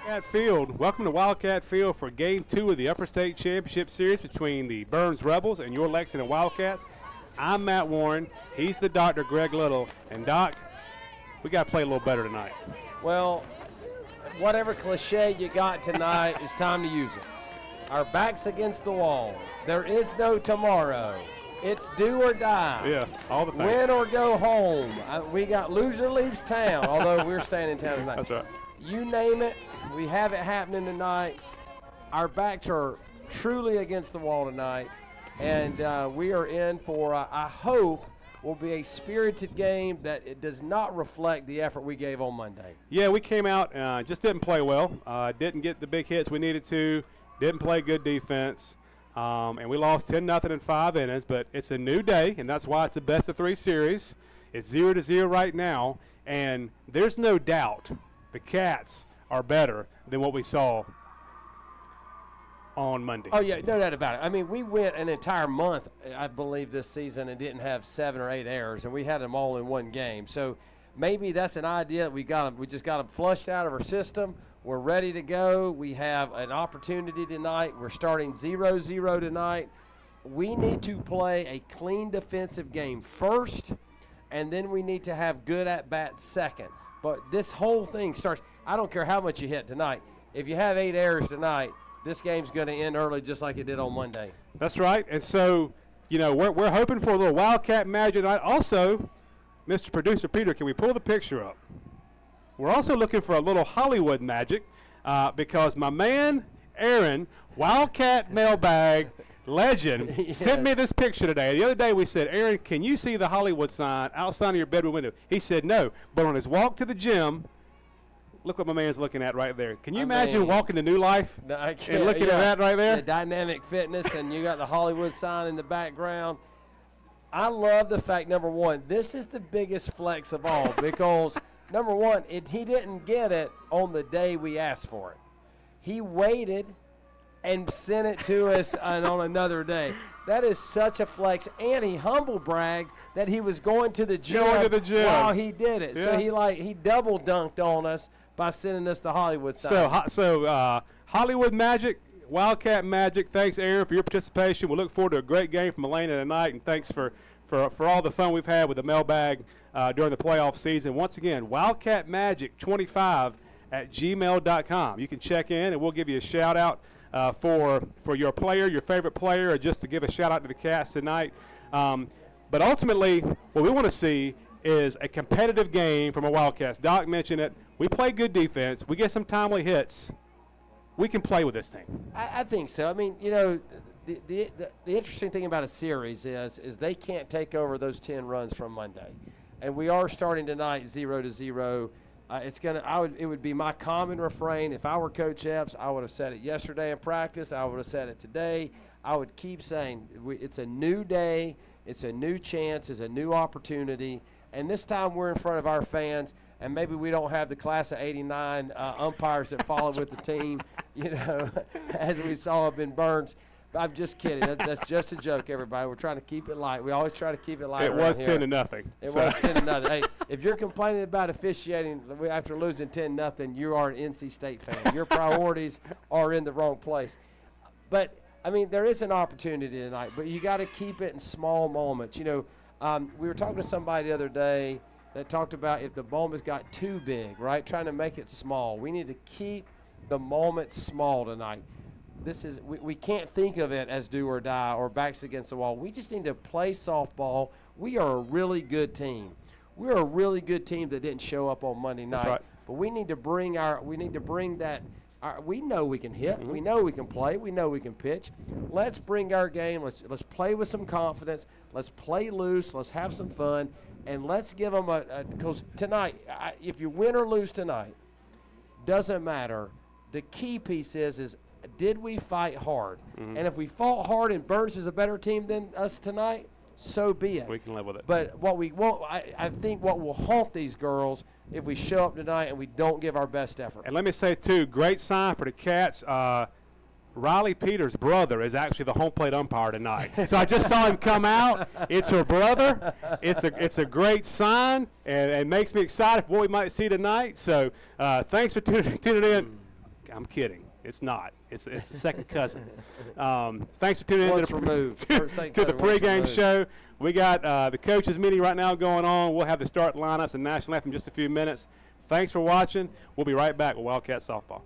Wildcat Field. Welcome to Wildcat Field for Game 2 of the Upper State Championship Series between the Byrnes Rebels and your Lexington Wildcats. I'm Matt Warren. He's the Dr. Greg Little. And, Doc, we got to play a little better tonight. Well, whatever cliche you got tonight, it's time to use it. Our back's against the wall. There is no tomorrow. It's do or die. Yeah, all the things. Win or go home. We got loser leaves town, although we're staying in town tonight. That's right. You name it, we have it happening tonight. Our backs are truly against the wall tonight, and we are in for, I hope, will be a spirited game that it does not reflect the effort we gave on Monday. Yeah, we came out, just didn't play well, didn't get the big hits we needed to, didn't play good defense, and we lost 10-0 in 5 innings, but it's a new day, and that's why it's a best-of-3 series. It's 0-0 right now, and there's no doubt the Cats are better than what we saw on Monday. Oh, yeah, no doubt about it. I mean, we went an entire month, I believe, this season and didn't have 7 or 8 errors, and we had them all in one game. So maybe that's an idea that we just got them flushed out of our system. We're ready to go. We have an opportunity tonight. We're starting 0-0 tonight. We need to play a clean defensive game first, and then we need to have good at-bats second. But this whole thing starts, I don't care how much you hit tonight. If you have 8 errors tonight, this game's going to end early just like it did on Monday. That's right. And so, you know, we're hoping for a little Wildcat magic tonight. Also, Mr. Producer Peter, can we pull the picture up? We're also looking for a little Hollywood magic because my man, Aaron, Wildcat mailbag legend, Yes. sent me this picture today. The other day we said, Aaron, can you see the Hollywood sign outside of your bedroom window? He said no. But on his walk to the gym, look what my man's looking at right there. Can you imagine walking to New Life and looking at that right there? The dynamic fitness, and you got the Hollywood sign in the background. I love the fact, number one, this is the biggest flex of all because, number one, he didn't get it on the day we asked for it. He waited and sent it to us on another day. That is such a flex. And he humble bragged that he was going to the gym while he did it. Yeah. So he double dunked on us by sending us the Hollywood sign. So Hollywood magic, Wildcat magic. Thanks, Aaron, for your participation. We look forward to a great game from Elena tonight, and thanks for all the fun we've had with the mailbag during the playoff season. Once again, Wildcat Magic 25 at gmail.com. You can check in, and we'll give you a shout out for your player, your favorite player, or just to give a shout out to the Cats tonight. But ultimately, what we want to see is a competitive game from a Wildcats. Doc mentioned it. We play good defense. We get some timely hits. We can play with this thing. I think so. I mean, you know, the interesting thing about a series is they can't take over those 10 runs from Monday, and we are starting tonight 0-0. It would be my common refrain. If I were Coach Epps, I would have said it yesterday in practice. I would have said it today. I would keep saying it's a new day. It's a new chance. It's a new opportunity. And this time we're in front of our fans, and maybe we don't have the class of '89 umpires that follow with the team, you know, as we saw up in Byrnes. I'm just kidding. That's just a joke, everybody. We're trying to keep it light. We always try to keep it light. It was 10-0. It was 10-0. Hey, if you're complaining about officiating after losing 10-0, you are an NC State fan. Your priorities are in the wrong place. But I mean, there is an opportunity tonight, but you got to keep it in small moments. You know, we were talking to somebody the other day that talked about if the moments got too big, right? Trying to make it small. We need to keep the moment small tonight. We can't think of it as do or die or backs against the wall. We just need to play softball. We are a really good team. We're a really good team that didn't show up on Monday night. That's right. But we need to bring that. We know we can hit. Mm-hmm. We know we can play. We know we can pitch. Let's bring our game. Let's play with some confidence. Let's play loose. Let's have some fun, and let's give them because tonight, if you win or lose tonight, doesn't matter. The key piece is did we fight hard? Mm-hmm. And if we fought hard and Byrnes is a better team than us tonight, so be it. We can live with it. But what we won't, I think what will haunt these girls if we show up tonight and we don't give our best effort. And let me say, too, great sign for the Cats. Riley Peters' brother is actually the home plate umpire tonight. So I just saw him come out. It's her brother. It's a great sign, and it makes me excited for what we might see tonight. So thanks for tuning in. I'm kidding. It's not. It's a second cousin. Thanks for tuning in Once to the, removed. to the Once pregame removed. show. We got the coaches meeting right now going on. We'll have the start lineups and national anthem in just a few minutes. Thanks for watching. We'll be right back with Wildcat Softball.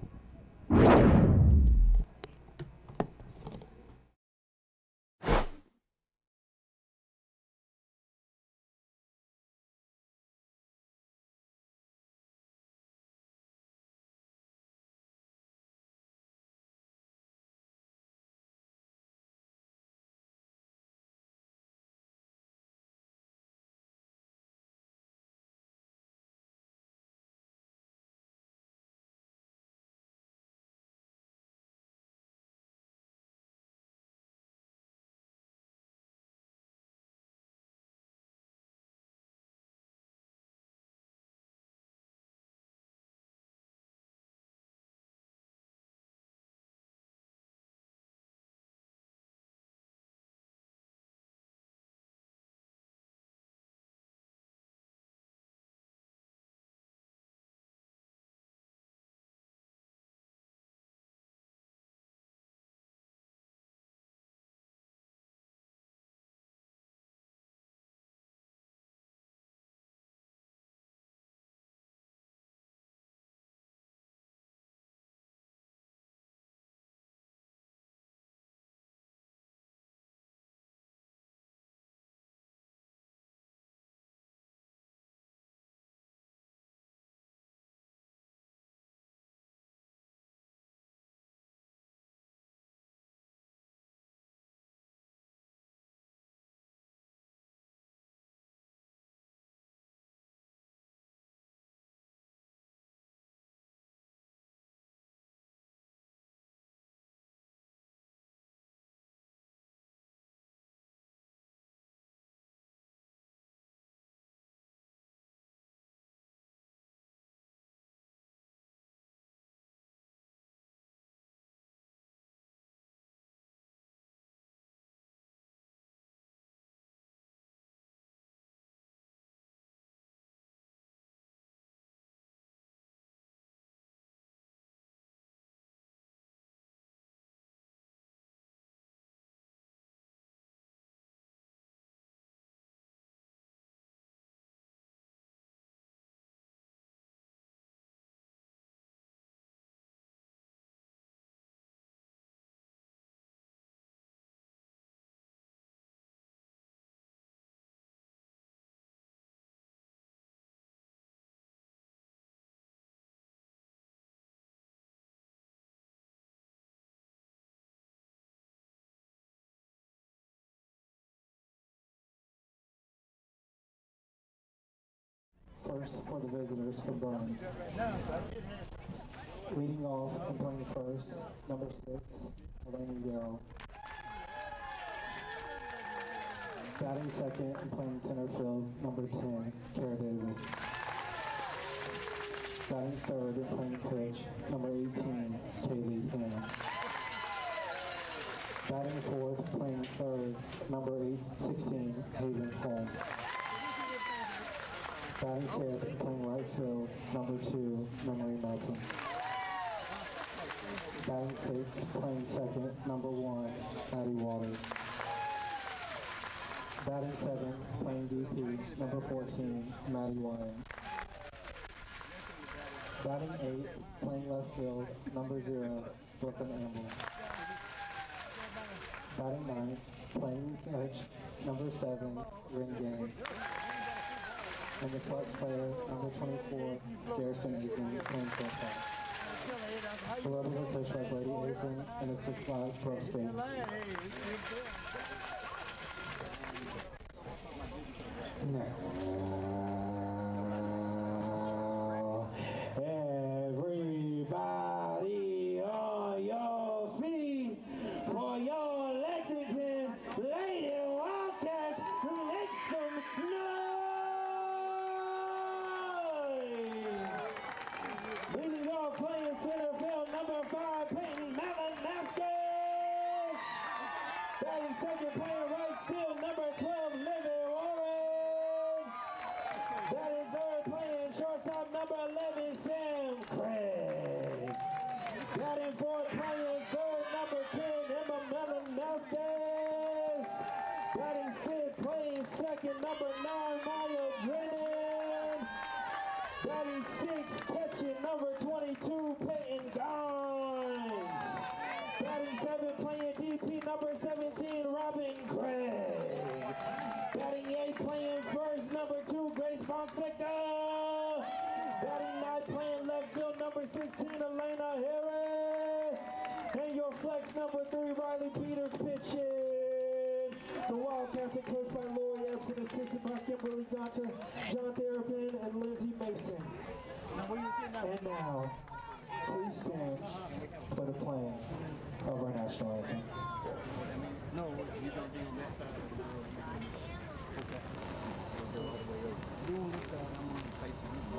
First for the visitors for Byrnes. Leading off and playing first, number 6, Elaine Darrow. Batting second and playing center field, number 10, Kara Davis. Batting third and playing pitch, number 18, Kaylee Hanna. Batting fourth, playing third, number 16, Haven Holmes. Batting fifth, playing right field, number 2, Memory Melton. Batting sixth, playing second, number 1, Maddie Waters. Batting seventh, playing DP, number 14, Maddie Wyan. Batting eighth, playing left field, number 0, Brooklyn Amble. Batting ninth, playing catch, number 7, Ring Game. And the clutch player, number 24, Garrison Aiken, playing shortstop. Below the coach by Brady Aiken and assist by Pro Skate. Everybody on your feet for your Lexington Lady Wildcats. Make some noise! Leading off, playing center field, number 5, Peyton Malinowski. Batting second, playing right field, number 12, Livy Warren. Fonseca. Batting ninth, playing left field, number 16, Elena Harris. And your flex number 3, Riley Peters pitching. The Wildcats are coached by Lori Epson, assisted by Kimberly Goncher, John Therapin, and Lindsay Mason. And now, please stand for the playing of our national anthem. No, you're going to be on that side of the road. Okay. You on this side, I'm on the facing you.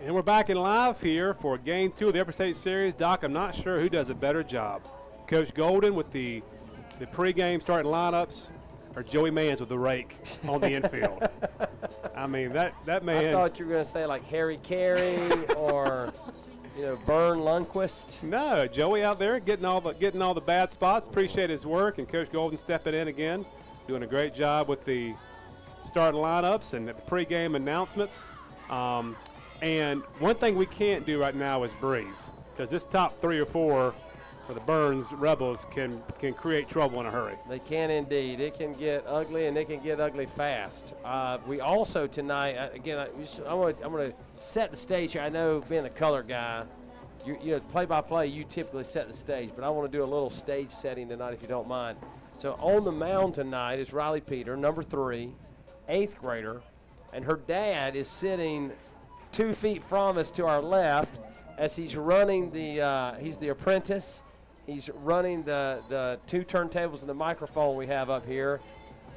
And we're back in live here for Game 2 of the Upper State Series. Doc, I'm not sure who does a better job. Coach Golden with the pregame starting lineups, or Joey Mans with the rake on the infield. I mean, that man. I thought you were going to say like Harry Carey or, Vern Lundquist. No, Joey out there getting all the bad spots. Appreciate his work, and Coach Golden stepping in again, doing a great job with the starting lineups and the pregame announcements. And one thing we can't do right now is breathe, because this top 3 or 4 for the Byrnes Rebels can create trouble in a hurry. They can indeed. It can get ugly, and it can get ugly fast. We also tonight, again, I'm going to set the stage here. I know being a color guy, play-by-play, you typically set the stage, but I want to do a little stage setting tonight if you don't mind. So on the mound tonight is Riley Peter, number 3, 8th grader, and her dad is sitting 2 feet from us to our left as he's running he's the apprentice. He's running the 2 turntables and the microphone we have up here.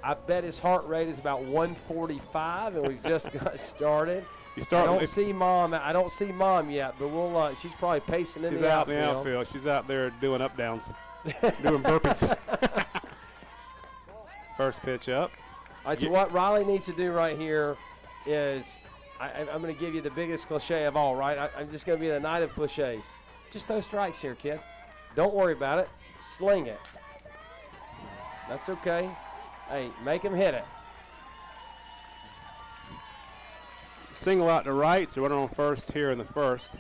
I bet his heart rate is about 145, and we've just got started. I don't see mom yet, but we'll. She's probably pacing in the outfield. She's out in the outfield. She's out there doing up downs, doing burpees. First pitch up. All right, so what Riley needs to do right here is, I'm going to give you the biggest cliche of all, right? I'm just going to be the knight of cliches. Just throw strikes here, kid. Don't worry about it. Sling it. That's okay. Hey, make him hit it. Single out to right, so running on first here in the first.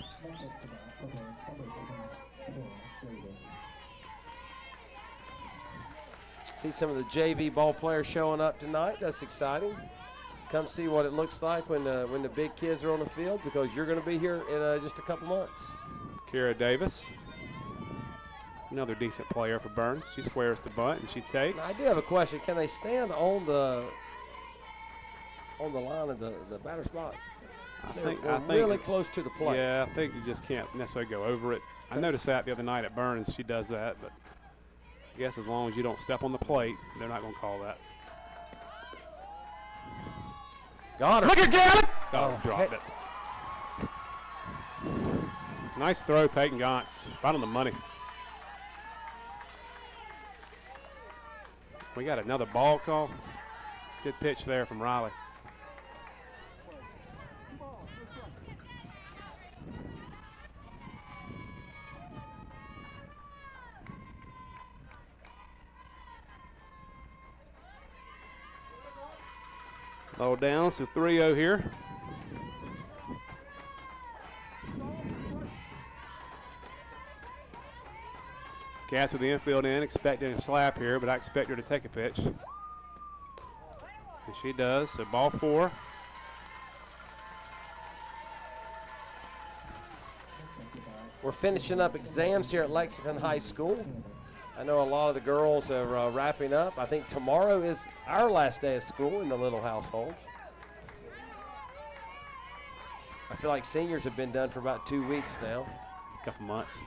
See some of the JV ball players showing up tonight. That's exciting. Come see what it looks like when the big kids are on the field, because you're going to be here in just a couple months. Kira Davis, another decent player for Byrnes. She squares to bunt, and she takes. Now, I do have a question. Can they stand on the line of the batter's box? I think really close to the plate. Yeah, I think you just can't necessarily go over it. I noticed that the other night at Byrnes. She does that, but I guess as long as you don't step on the plate, they're not going to call that. Got her. Look at Gallup! Dropped it. Nice throw, Peyton Gantz. Right on the money. We got another ball call. Good pitch there from Riley. Low down, so 3-0 here. Cats with the infield in, expecting a slap here, but I expect her to take a pitch. And she does, so ball 4. We're finishing up exams here at Lexington High School. I know a lot of the girls are wrapping up. I think tomorrow is our last day of school in the Little household. I feel like seniors have been done for about 2 weeks now. A couple months.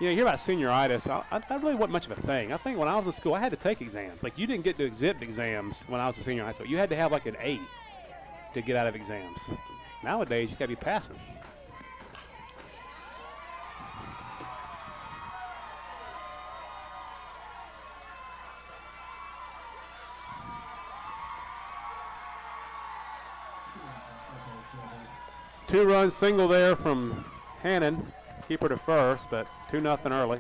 You hear about senioritis. That really wasn't much of a thing. I think when I was in school, I had to take exams. Like, you didn't get to exhibit exams when I was a senior in high school. You had to have like an 8 to get out of exams. Nowadays, you got to be passing. Two-run single there from Hannon. Keeper to first, but 2-0 early.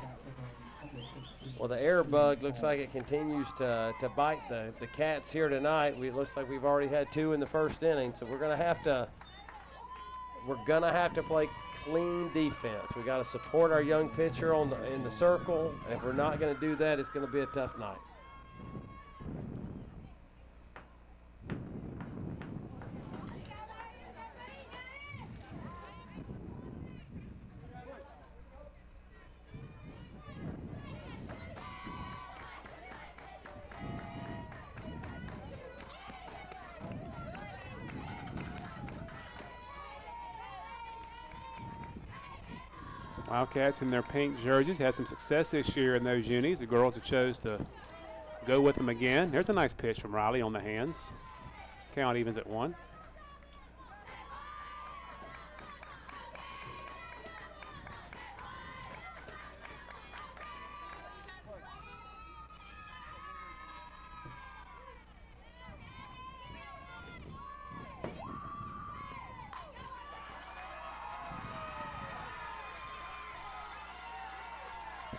Well, the air bug looks like it continues to bite the Cats here tonight. It looks like we've already had 2 in the first inning, so we're gonna have to play clean defense. We got to support our young pitcher in the circle. And if we're not going to do that, it's going to be a tough night. Wildcats in their pink jerseys had some success this year in those unis. The girls have chose to go with them again. There's a nice pitch from Riley on the hands. Count evens at 1.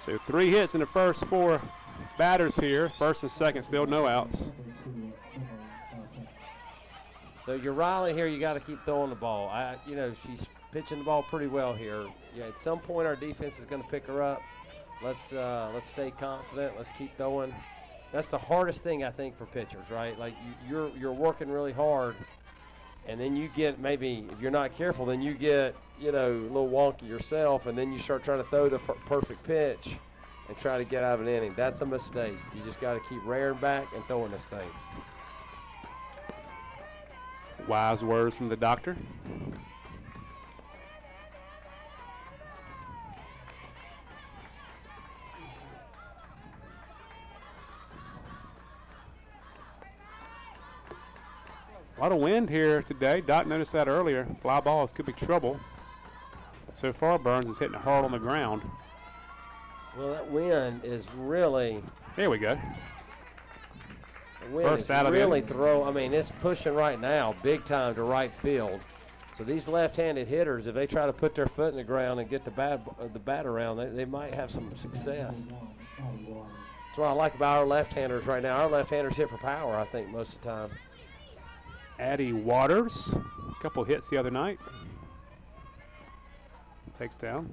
So 3 hits in the first 4 batters here. First and second, still no outs. So you're Riley here. You got to keep throwing the ball. She's pitching the ball pretty well here. Yeah, at some point our defense is going to pick her up. Let's stay confident. Let's keep throwing. That's the hardest thing I think for pitchers, right? Like you're working really hard, and then you get maybe if you're not careful, then you get a little wonky yourself, and then you start trying to throw the perfect pitch and try to get out of an inning. That's a mistake. You just got to keep rearing back and throwing this thing. Wise words from the doctor. A lot of wind here today. Doc noticed that earlier. Fly balls could be trouble. But so far, Byrnes is hitting it hard on the ground. Well, that wind is really. There we go. The wind First is out of really it. I mean, it's pushing right now, big time to right field. So these left-handed hitters, if they try to put their foot in the ground and get the bat around, they might have some success. That's what I like about our left-handers right now. Our left-handers hit for power, I think, most of the time. Addie Waters, a couple hits the other night. Takes down.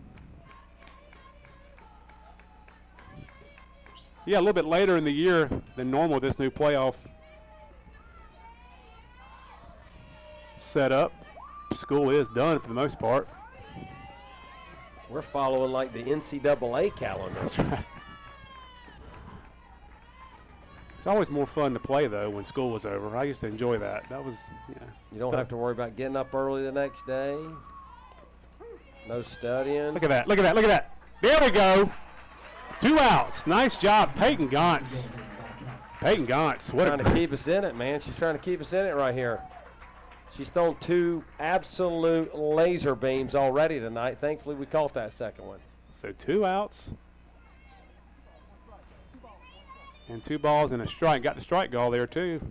Yeah, a little bit later in the year than normal, this new playoff setup. School is done for the most part. We're following like the NCAA calendar. That's right. It's always more fun to play, though, when school was over. I used to enjoy that. That was, yeah. You don't have to worry about getting up early the next day. No studying. Look at that. Look at that. Look at that. There we go. 2 outs. Nice job, Peyton Gantz. Peyton Gantz. What trying to keep us in it, man. She's trying to keep us in it right here. She's thrown 2 absolute laser beams already tonight. Thankfully, we caught that second one. So 2 outs. And 2 balls and a strike. Got the strike goal there, too.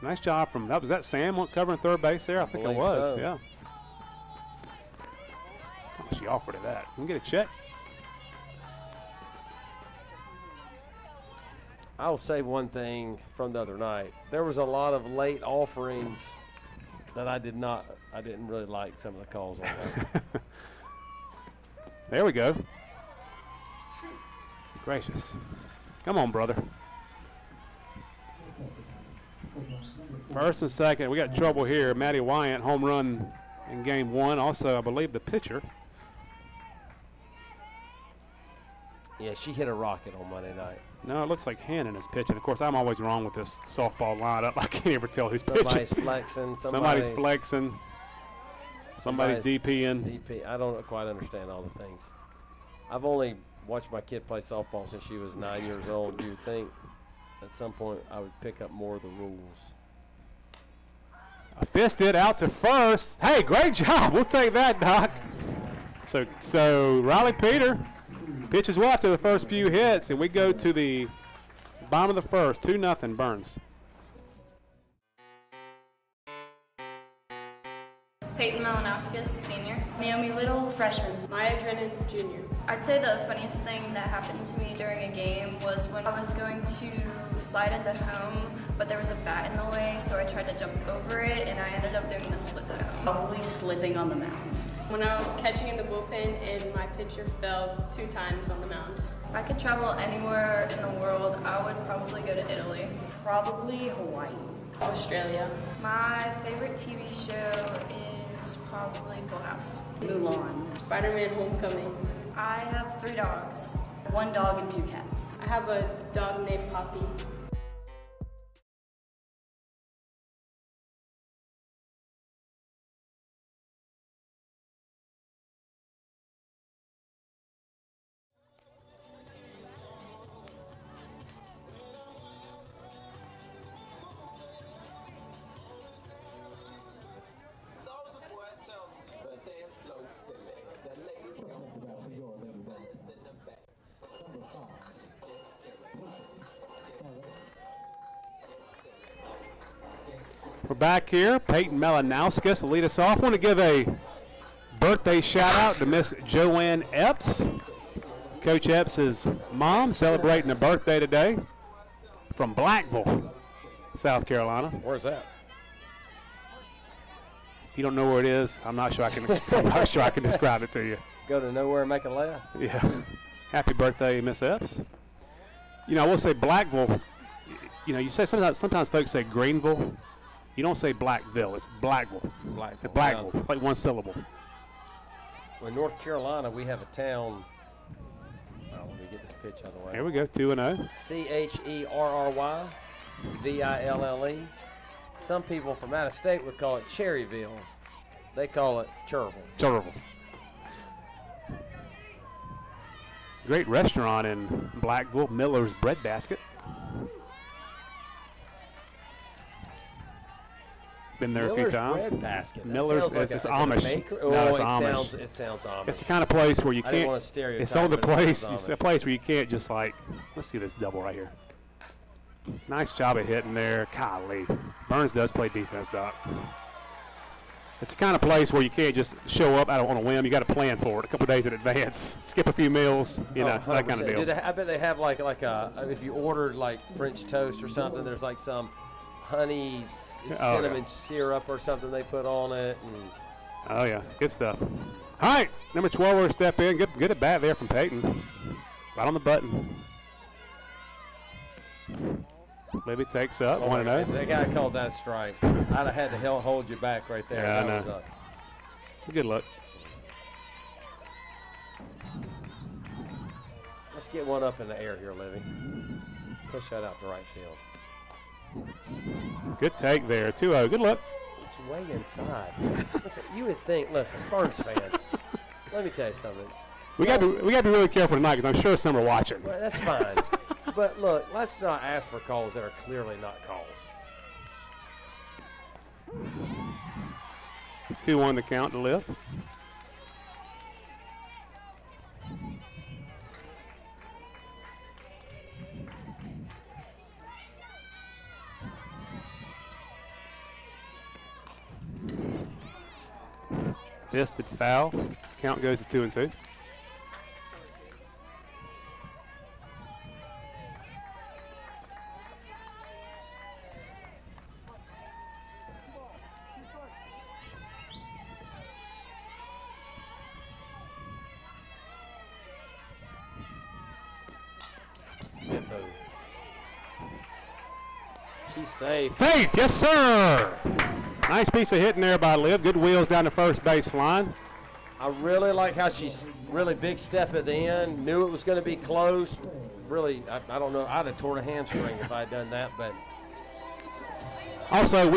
Nice job from, was that Sam covering third base there? I think it was, so. Yeah. Oh, she offered it that. Can we get a check? I'll say one thing from the other night. There was a lot of late offerings that I did not I didn't really like some of the calls on that. There we go. Gracious. Come on, brother. First and second, we got trouble here. Maddie Wyant, home run in game 1. Also, I believe the pitcher. Yeah, she hit a rocket on Monday night. No, it looks like Hannon is pitching. Of course, I'm always wrong with this softball lineup. I can't ever tell who's Somebody's pitching. flexing. Somebody's flexing. Somebody's DPing. DP. I don't quite understand all the things. I've only watched my kid play softball since she was 9 years old. You would think at some point I would pick up more of the rules. A fisted out to first. Hey, great job. We'll take that, Doc. So Riley Peter pitches well after the first few hits, and we go to the bottom of the first, 2-0 Byrnes. Peyton Malinowskis, senior. Naomi Little, freshman. Maya Drennan, junior. I'd say the funniest thing that happened to me during a game was when I was going to slide into home, but there was a bat in the way, so I tried to jump over it, and I ended up doing the splits at home. Probably slipping on the mound. When I was catching in the bullpen and my pitcher fell 2 times on the mound. If I could travel anywhere in the world, I would probably go to Italy. Probably Hawaii. Australia. My favorite TV show is probably Full House. Mulan. Spider-Man Homecoming. I have 3 dogs. 1 dog and 2 cats. I have a dog named Poppy. We're back here. Peyton Malinowskis will lead us off. I want to give a birthday shout out to Miss Joanne Epps. Coach Epps' mom celebrating a birthday today from Blackville, South Carolina. Where's that? If you don't know where it is, I'm not sure I can describe it to you. Go to nowhere and make a left. Yeah. Happy birthday, Miss Epps. You know, I will say Blackville. You know, you say sometimes folks say Greenville. You don't say Blackville. It's Blackville. Blackville. Blackville. It's like one syllable. Well, in North Carolina, we have a town. Oh, let me get this pitch out of the way. Here we go, 2-0. Cherryrville. Some people from out of state would call it Cherryville. They call it Cherville. Terrible. Great restaurant in Blackville, Miller's Bread Basket. Been there a few times. Bread Basket. That Miller's sounds like it's is it a Amish. bakery? No, Oh, it's Amish. It sounds Amish. It's the kind of place where you I didn't can't. want to stereotype. It's on the but it place. sounds It's a Amish. place where you can't just like. Let's see this double right here. Nice job of hitting there. Golly, Byrnes does play defense, Doc. It's the kind of place where you can't just show up out on a whim. You got to plan for it a couple of days in advance. Skip a few meals, you know, that kind of 100%. deal. I bet they have like a if you ordered like French toast or something. There's like some honey cinnamon syrup or something they put on it. And Oh yeah, good stuff. All right, number 12 will step in. Good at bat there from Peyton. Right on the button. Libby takes up, 1-0. If that guy called that a strike, I'd have had to hold you back right there. Yeah, I That know. was Good look. let's get one up in the air here, Libby. Push that out to right field. Good take there, 2-0. Good look. It's way inside. Listen, you would think, listen, Byrnes fans, let me tell you something. We got to be really careful tonight because I'm sure some are watching. Well, that's fine. But look, let's not ask for calls that are clearly not calls. 2-1 the count to lift. Fisted foul. Count goes to 2-2. though. She's safe. Safe, yes, sir. Nice piece of hitting there by Liv. Good wheels down the first baseline. I really like how she's really big step at the end. Knew it was going to be close. Really, I don't know. I'd have torn a hamstring if I had done that, but. Also,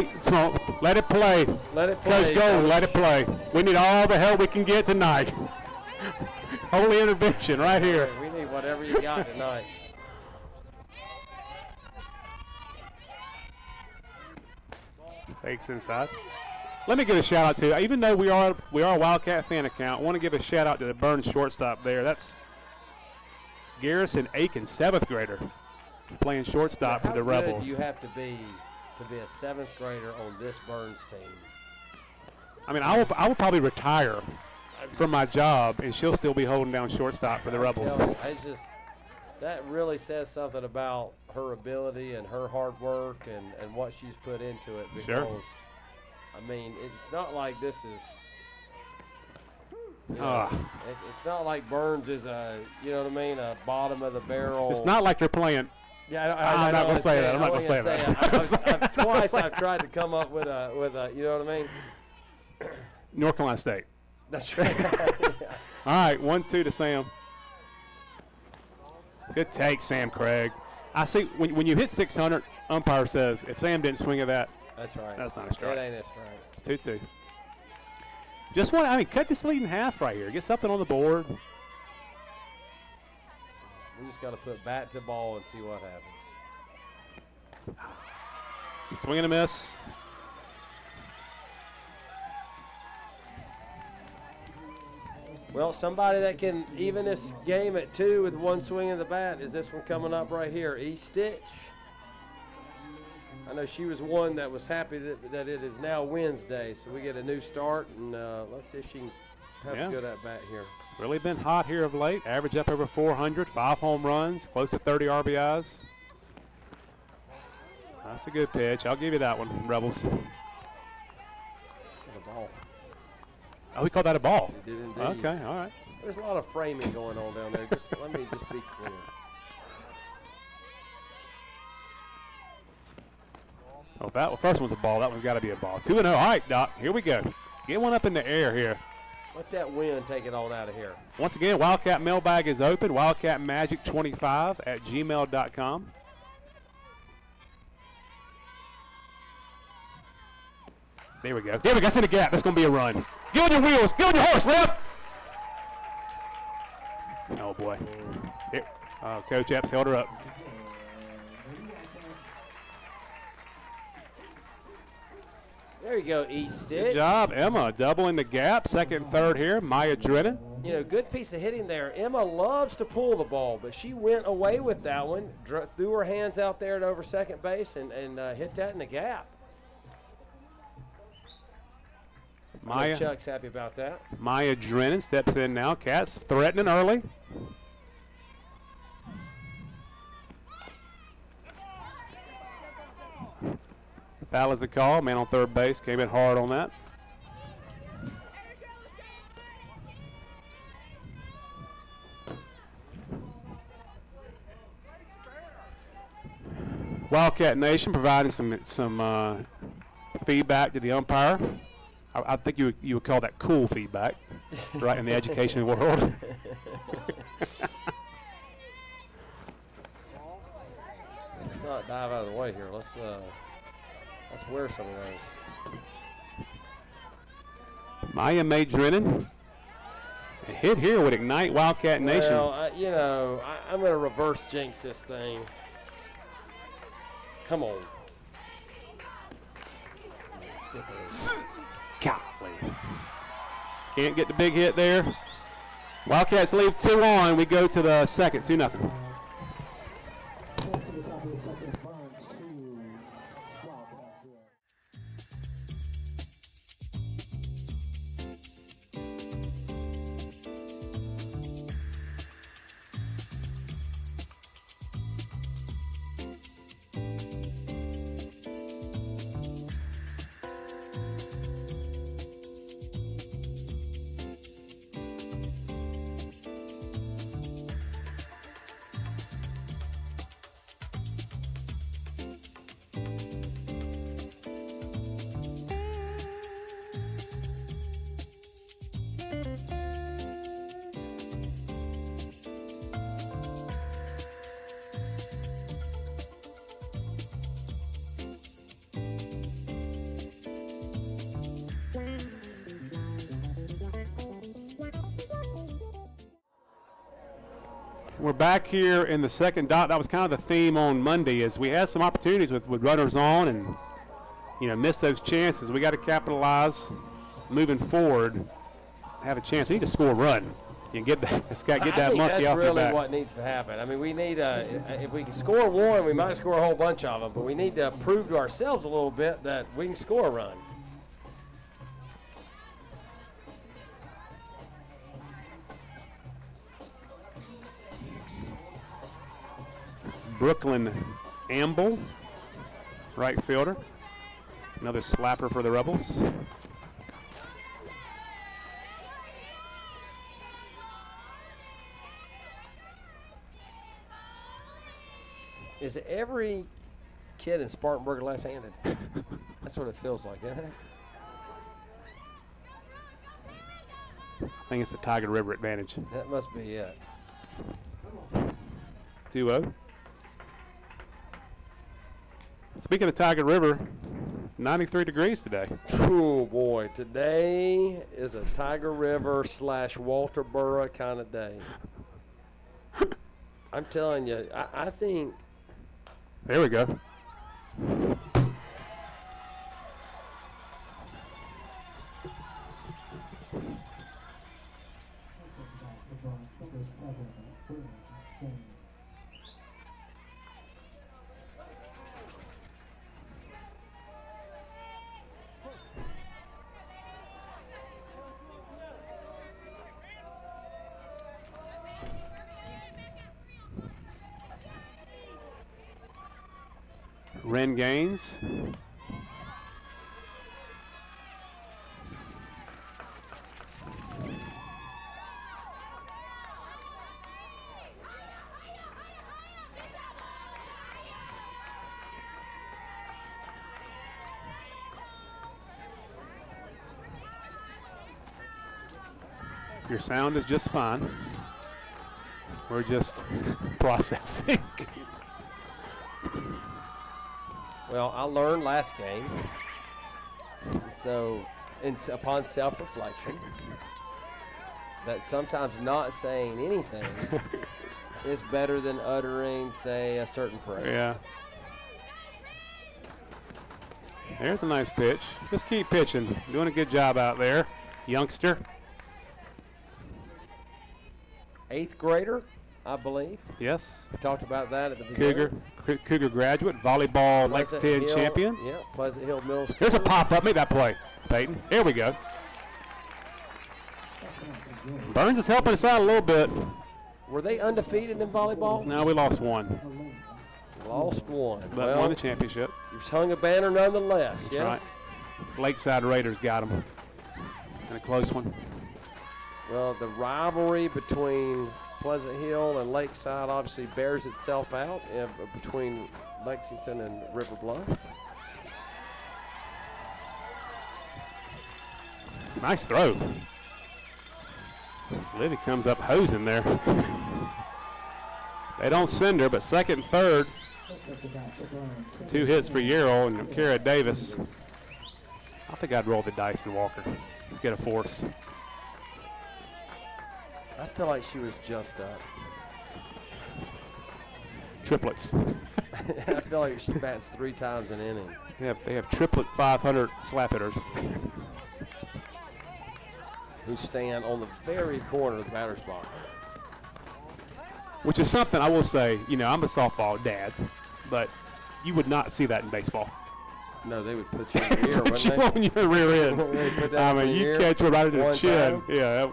let it play. Let it play. Coach Golden, let it play. We need all the help we can get tonight. Holy intervention right here. We need whatever you got tonight. Takes inside. Let me give a shout out to, even though we are a Wildcat fan account, I want to give a shout out to the Byrnes shortstop there. That's Garrison Aiken, 7th grader, playing shortstop for the Rebels. How good do you have to be a 7th grader on this Byrnes team? I mean, I will probably retire from my job, and she'll still be holding down shortstop for the Rebels. That really says something about her ability and her hard work and what she's put into it. Because, sure. I mean, it's not like this is. It's not like Byrnes is a bottom of the barrel. It's not like they're playing. Yeah, I'm not going to say that. I'm not going to say that. Twice I've tried to come up with a, you know what I mean? North Carolina State. That's right. Yeah. All right, 1-2 to Sam. Good take, Sam Craig. I see when you hit 600, umpire says if Sam didn't swing at that, that's right. That's not a strike. That ain't a strike. 2-2. Just cut this lead in half right here. Get something on the board. We just got to put bat to ball and see what happens. Swing and a miss. Well, somebody that can even this game at 2 with one swing of the bat is this one coming up right here, East Stitch. I know she was one that was happy that it is now Wednesday, so we get a new start, and let's see if she can have a good at bat here. Really been hot here of late. Average up over 400, 5 home runs, close to 30 RBIs. That's a good pitch. I'll give you that one, Rebels. That's a ball. Oh, he called that a ball. He did indeed. Okay, all right. There's a lot of framing going on down there. Let me just be clear. Oh, that first one's a ball. That one's got to be a ball. 2-0. All right, Doc. Here we go. Get one up in the air here. Let that wind take it on out of here. Once again, Wildcat mailbag is open. WildcatMagic25@gmail.com. There we go. There we go. That's in the gap. That's going to be a run. Get on your wheels. Get on your horse, left. Oh, boy. Here. Oh, Coach Epps held her up. There you go, East Stitch. Good job, Emma. Doubling the gap. Second and third here. Maya Drennan. You know, good piece of hitting there. Emma loves to pull the ball, but she went away with that one, threw her hands out there at over second base, and hit that in the gap. Maya, Chuck's happy about that. Maya Drennan steps in now. Cats threatening early. Foul is the call. Man on third base came in hard on that. Wildcat Nation providing some feedback to the umpire. I think you would call that cool feedback, right, in the education world. Let's not dive out of the way here. Let's wear some of those. Maya May Drennan. A hit here would ignite Wildcat Nation. Well, I'm going to reverse jinx this thing. Come on. Golly. Can't get the big hit there. Wildcats leave 2 on. We go to the second, 2-0. We're back here in the second dot. That was kind of the theme on Monday, is we had some opportunities with runners on and, missed those chances. We got to capitalize moving forward, have a chance. We need to score a run. You get that. It's got to get that monkey off that's your really back. what needs to happen. I mean, we need if we can score one, we might score a whole bunch of them, but we need to prove to ourselves a little bit that we can score a run. Brooklyn Amble, right fielder. Another slapper for the Rebels. Is every kid in Spartanburg left-handed? That's what it feels like, isn't it? I think it's the Tiger River advantage. That must be it. 2-0. Speaking of Tiger River, 93 degrees today. Oh, boy. Today is a Tiger River / Walterboro kind of day. I'm telling you, I think. There we go. Ren Gaines. Your sound is just fine. We're just processing. Well, I learned last game. So, upon self-reflection, that sometimes not saying anything is better than uttering, say, a certain phrase. Yeah. There's a nice pitch. Just keep pitching. Doing a good job out there, youngster. 8th grader, I believe. Yes. We talked about that at the beginning. Cougar graduate, volleyball Pleasant Lexington Hill, champion. Yeah, Pleasant Hill Middle School. There's a pop-up. Make that play, Peyton. Here we go. Byrnes is helping us out a little bit. Were they undefeated in volleyball? No, we lost one, Lost one. but won the championship. You've hung a banner nonetheless, That's yes? right. Lakeside Raiders got them in a close one. Well, the rivalry between Pleasant Hill and Lakeside obviously bears itself out between Lexington and River Bluff. Nice throw. Livy comes up hosing there. They don't send her, but second and third. 2 hits for Yarrow and Kara Davis. I think I'd roll the dice and Walker. Get a force. I feel like she was just up. Triplets. I feel like she bats 3 times an inning. They have triplet 500 slap hitters. Who stand on the very corner of the batter's box. Which is something I will say, I'm a softball dad, but you would not see that in baseball. No, they would put you in the ear, Put you wouldn't they? on your rear end. They put that I in mean, the you ear catch one right into the one chin. time? Yeah.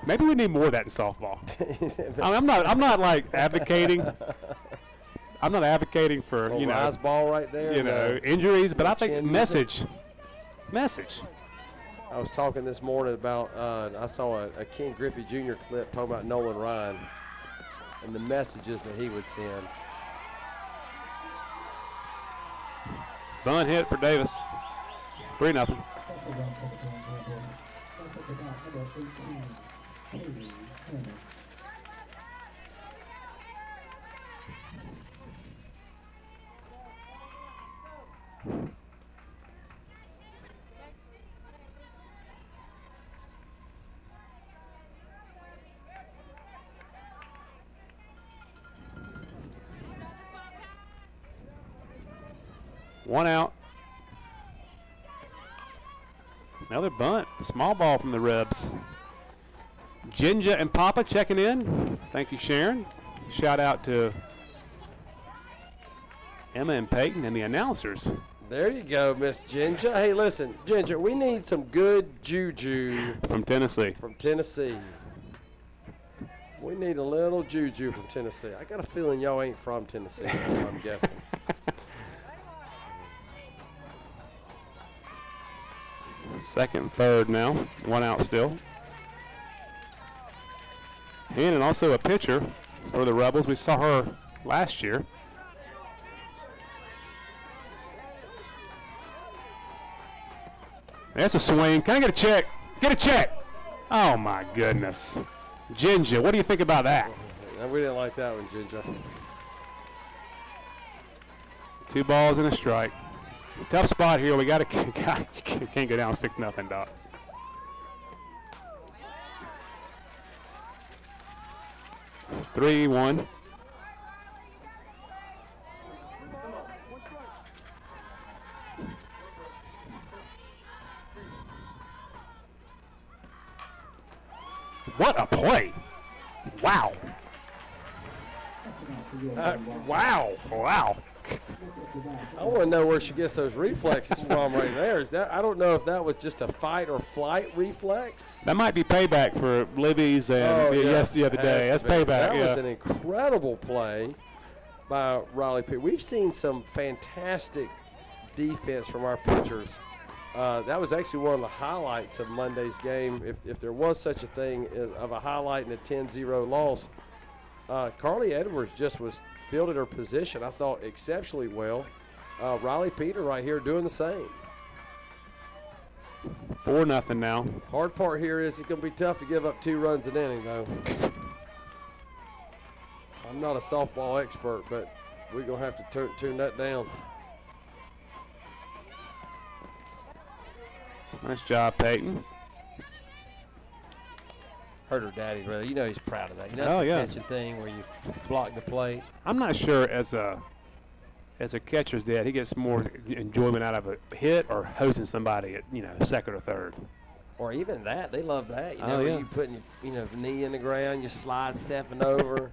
Maybe we need more of that in softball. I'm not like advocating. I'm not advocating for Rise ball right there. injuries, but I think chin message. I was talking this morning about I saw a Ken Griffey Jr. clip talking about Nolan Ryan and the messages that he would send. Bunt hit for Davis. 3-0. 1 out. Another bunt. Small ball from the Rebs. Ginger and Papa checking in. Thank you, Sharon. Shout out to Emma and Peyton and the announcers. There you go, Miss Ginger. Hey, listen, Ginger, we need some good juju From Tennessee. from Tennessee. We need a little juju from Tennessee. I got a feeling y'all ain't from Tennessee, I'm guessing. Second, third now. 1 out still. And also a pitcher for the Rebels. We saw her last year. That's a swing. Can I get a check? Get a check. Oh, my goodness. Ginger, what do you think about that? We didn't like that one, Ginger. 2 balls and a strike. Tough spot here. We got to can't go down 6-0, Doc. Three, 1. What a play. Wow. Wow. Wow. I want to know where she gets those reflexes from right there. I don't know if that was just a fight or flight reflex. That might be payback for Libby's and the other day. That's payback. That was an incredible play by Riley P. We've seen some fantastic defense from our pitchers. That was actually one of the highlights of Monday's game. If there was such a thing of a highlight in a 10-0 loss, Carly Edwards just fielded her position, I thought, exceptionally well. Riley Peter right here doing the same. 4-0 now. Hard part here is it's going to be tough to give up 2 runs an inning, though. I'm not a softball expert, but we're going to have to tune that down. Nice job, Peyton. Heard her daddy, brother. You know he's proud of that. You know, that's a catching thing where you block the plate. I'm not sure as a catcher's dad, he gets more enjoyment out of a hit or hosing somebody at second or third. Or even that, they love that. You know, you putting your knee in the ground, you slide stepping over,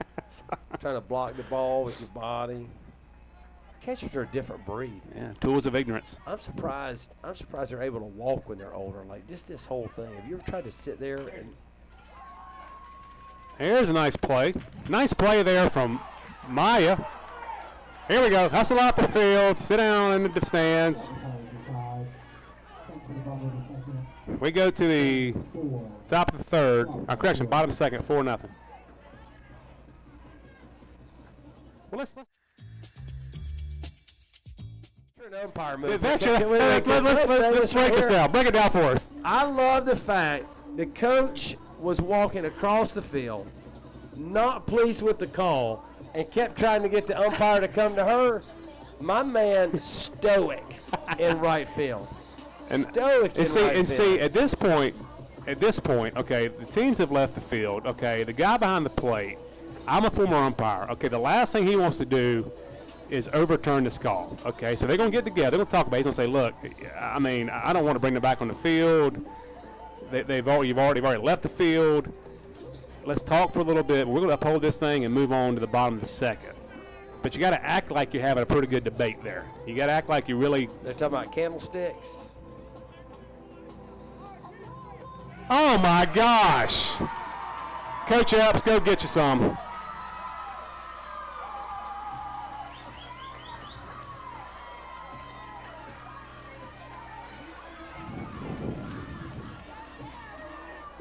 trying to block the ball with your body. Catchers are a different breed. Yeah, tools of ignorance. I'm surprised they're able to walk when they're older. Like just this whole thing. Have you ever tried to sit there and? Here's a nice play. Nice play there from Maya. Here we go. Hustle off the field. Sit down in the stands. We go to the top of the third. Correction, bottom second, 4-0. Well, let's An umpire move. let's break this down. Break it down for us. I love the fact the coach was walking across the field, not pleased with the call, and kept trying to get the umpire to come to her. My man, stoic in right field. Stoic in right field. See, at this point, okay, the teams have left the field. Okay, the guy behind the plate, I'm a former umpire. Okay, the last thing he wants to do is overturn this call. Okay, so they're going to get together. They're going to talk about it. He's going to say, look, I mean, I don't want to bring them back on the field. You've already left the field. Let's talk for a little bit. We're going to uphold this thing and move on to the bottom of the second. But you got to act like you're having a pretty good debate there. You got to act like you really. They're talking about candlesticks. Oh my gosh! Coach Epps, go get you some.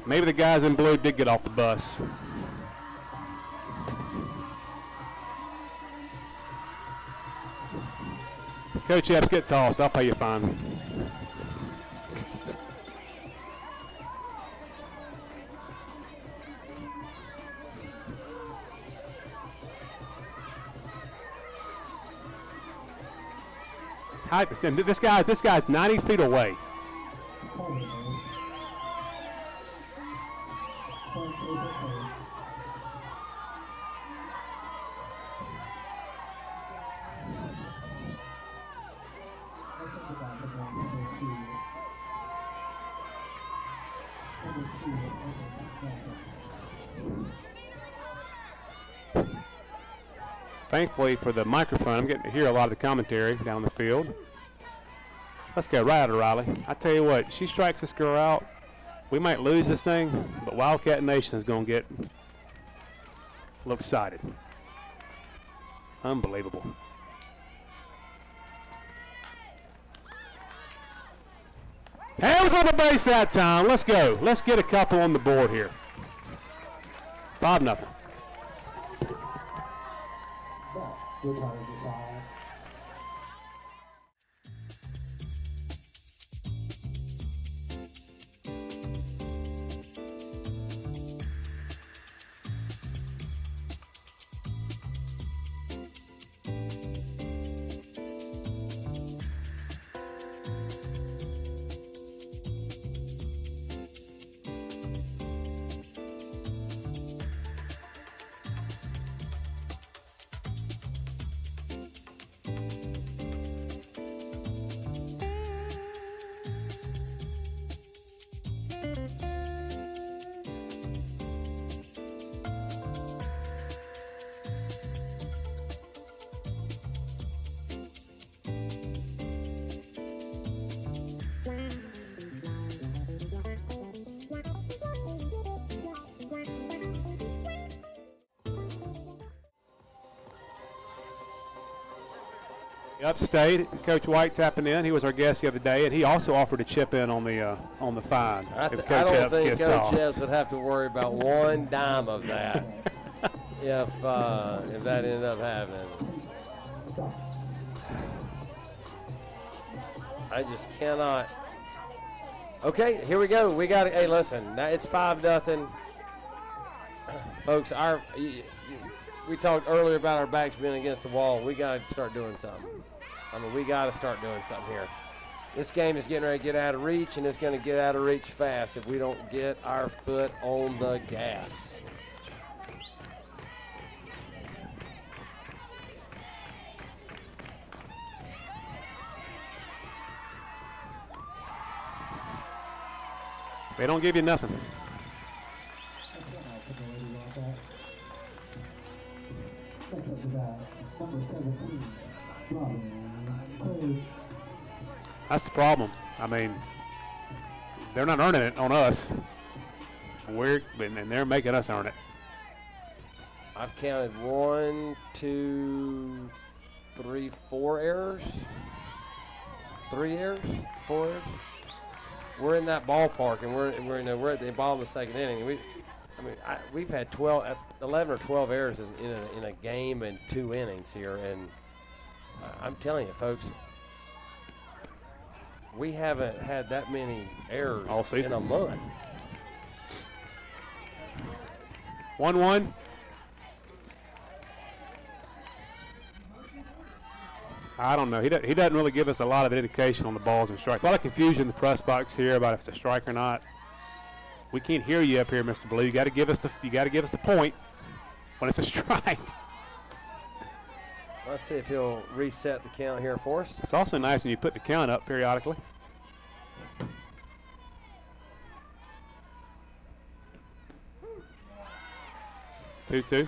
Maybe the guys in blue did get off the bus. Coach Epps, get tossed. I'll pay you a fine. This guy's 90 feet away. Thankfully for the microphone, I'm getting to hear a lot of the commentary down the field. Let's go right at her, Riley. I tell you what, she strikes this girl out. We might lose this thing, but Wildcat Nation is going to get a little excited. Unbelievable. Hands on the base that time. Let's go. Let's get a couple on the board here. 5-0. Good part of the side. Upstate, Coach White tapping in. He was our guest the other day, and he also offered to chip in on the fine. I if don't Epps think gets Coach tossed. Epps would have to worry about one dime of that if that ended up happening. I just cannot. Okay, here we go. We got. Hey, listen. Now it's 5-0, folks. We talked earlier about our backs being against the wall. We got to start doing something. I mean, we got to start doing something here. This game is getting ready to get out of reach, and it's going to get out of reach fast if we don't get our foot on the gas. They don't give you nothing. That's the problem. I mean, they're not earning it on us. And they're making us earn it. I've counted 1, 2, 3, 4 errors. 3 errors? 4 errors? We're in that ballpark, and we're at the bottom of the second inning. We've had 11 or 12 errors in a game and 2 innings here, and I'm telling you, folks, we haven't had that many errors all season in a month. 1-1. I don't know. He doesn't really give us a lot of indication on the balls and strikes. A lot of confusion in the press box here about if it's a strike or not. We can't hear you up here, Mr. Blue. You got to give us the point when it's a strike. Let's see if he'll reset the count here for us. It's also nice when you put the count up periodically. Two.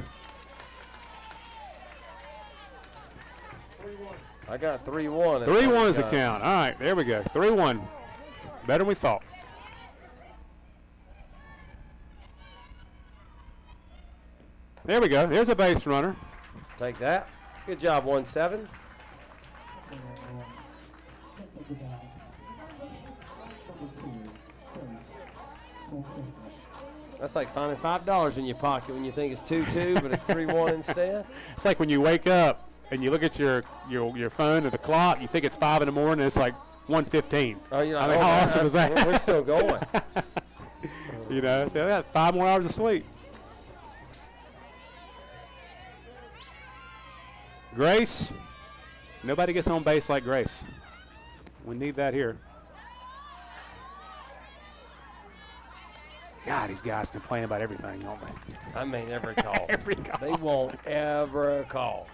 I got 3-1. 3-1 is the count. All right, there we go. 3-1. Better than we thought. There we go. There's a base runner. Take that. Good job, 1-7. That's like finding $5 in your pocket when you think it's 2-2, but it's 3-1 instead. It's like when you wake up and you look at your phone or the clock, you think it's 5 in the morning, and it's like 1:15. Oh, you're I like, mean, how awesome is that? We're still going. You know, so I got 5 more hours of sleep. Grace. Nobody gets on base like Grace. We need that here. God, these guys complain about everything, don't they? I mean, every call. Every call. They won't ever call.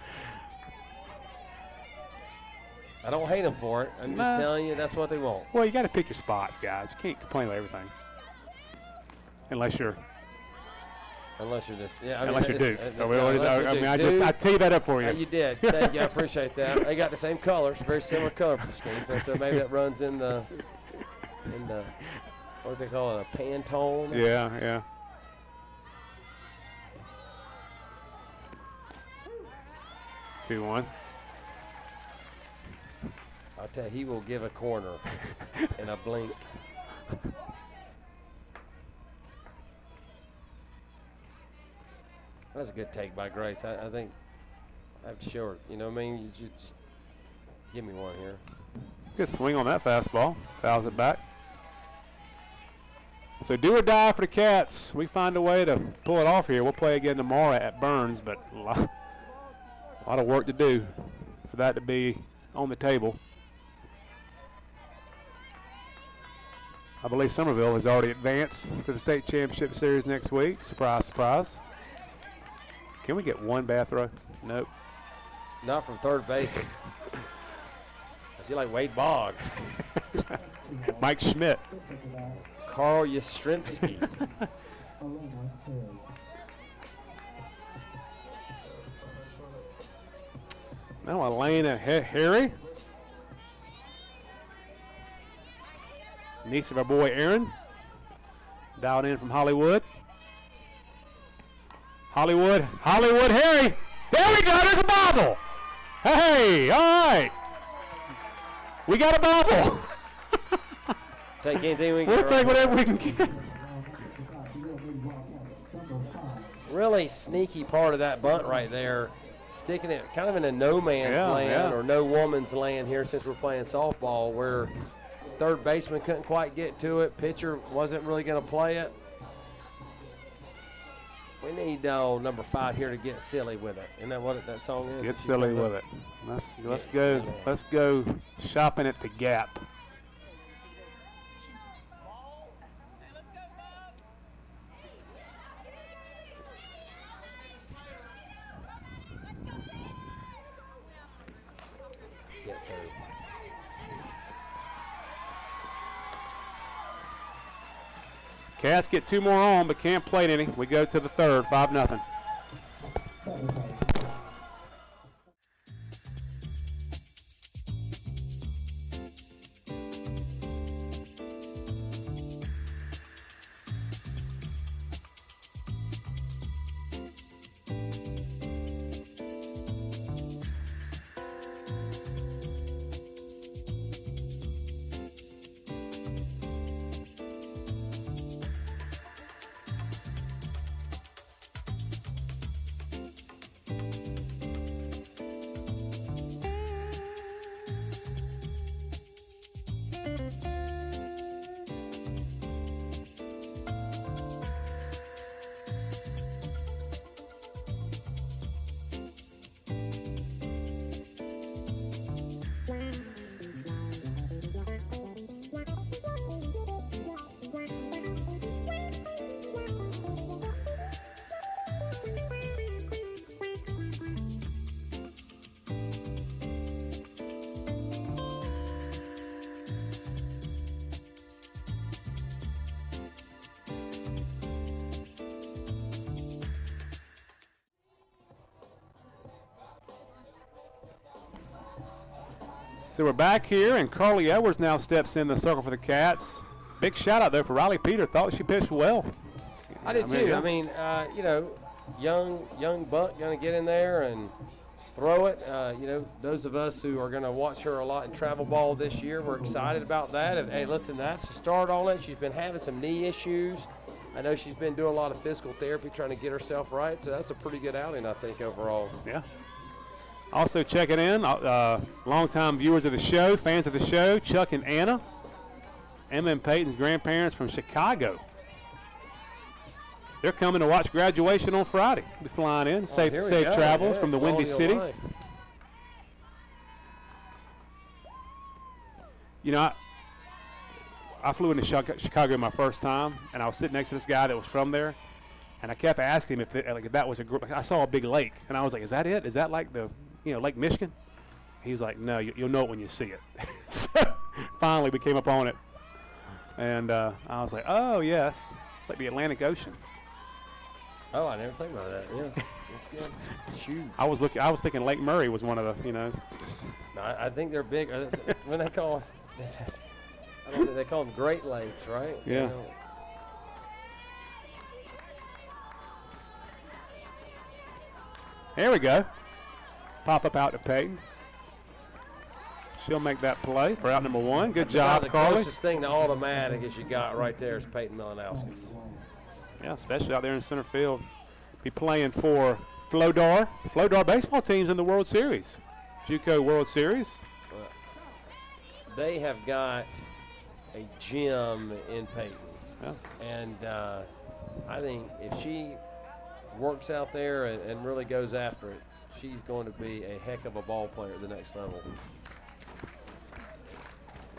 I don't hate them for it. I'm just telling you, that's what they want. Well, you got to pick your spots, guys. You can't complain about everything. Unless you're just, yeah. I mean, Unless you're Duke. Duke. I tee that up for you. You did. Thank you. I appreciate that. They got the same colors, very similar color scheme. So maybe that runs in the what do they call it, a Pantone? Yeah. Two, 1. I'll tell you, he will give a corner in a blink. That's a good take by Grace. I think I have to show her. You know what I mean? You should just give me one here. Good swing on that fastball. Fouls it back. So do or die for the Cats. We find a way to pull it off here. We'll play again tomorrow at Byrnes, but a lot of work to do for that to be on the table. I believe Somerville has already advanced to the state championship series next week. Surprise, surprise. Can we get one bath throw? Nope. Not from third base. I feel like Wade Boggs. Mike Schmidt. Carl Yastrzemski. Now Elena Harry. Niece of our boy Aaron. Dialed in from Hollywood. Hollywood Harry. There we go, there's a bobble. Hey, all right. We got a bobble. Take anything we can We'll get. take whatever we can get. Really sneaky part of that bunt right there, sticking it kind of in a no man's land or no woman's land here since we're playing softball, where third baseman couldn't quite get to it. Pitcher wasn't really going to play it. We need number 5 here to get silly with it. Isn't that what that song is? Get silly with it. Let's go. Let's go shopping at the Gap. Cats get 2 more on, but can't plate any. We go to the third, 5-0. So we're back here, and Carly Edwards now steps in the circle for the Cats. Big shout out there for Riley Peter. Thought she pitched well. I did too. I mean, you know, young buck going to get in there and throw it. You know, those of us who are going to watch her a lot in travel ball this year, we're excited about that. And, hey, listen, that's the start on it. She's been having some knee issues. I know she's been doing a lot of physical therapy trying to get herself right. So that's a pretty good outing, I think, overall. Yeah. Also checking in, longtime viewers of the show, fans of the show, Chuck and Anna. Emma and Peyton's grandparents from Chicago. They're coming to watch graduation on Friday. They're flying in. Safe travels from the Windy City. You know, I flew into Chicago my first time, and I was sitting next to this guy that was from there, and I kept asking him if that was a group. I saw a big lake, and I was like, "Is that it? Is that like the, Lake Michigan?" He was like, "No, you'll know it when you see it." So finally, we came up on it, and I was like, "Oh yes." It's like the Atlantic Ocean. Oh, I never think about that. Yeah, it's good. It's huge. I was thinking Lake Murray was one of the, No, I think they're big. When they call, I don't think they call them Great Lakes, right? Yeah. You know. There we go. Pop up out to Peyton. She'll make that play for out number 1. Good job, The Carly. closest thing to automatic as you got right there is Peyton Milanowskis. Yeah, especially out there in center field. Be playing for Flodar. Flodar baseball team's in the World Series. JUCO World Series. They have got a gym in Peyton. Yeah. And I think if she works out there and really goes after it, she's going to be a heck of a ball player at the next level.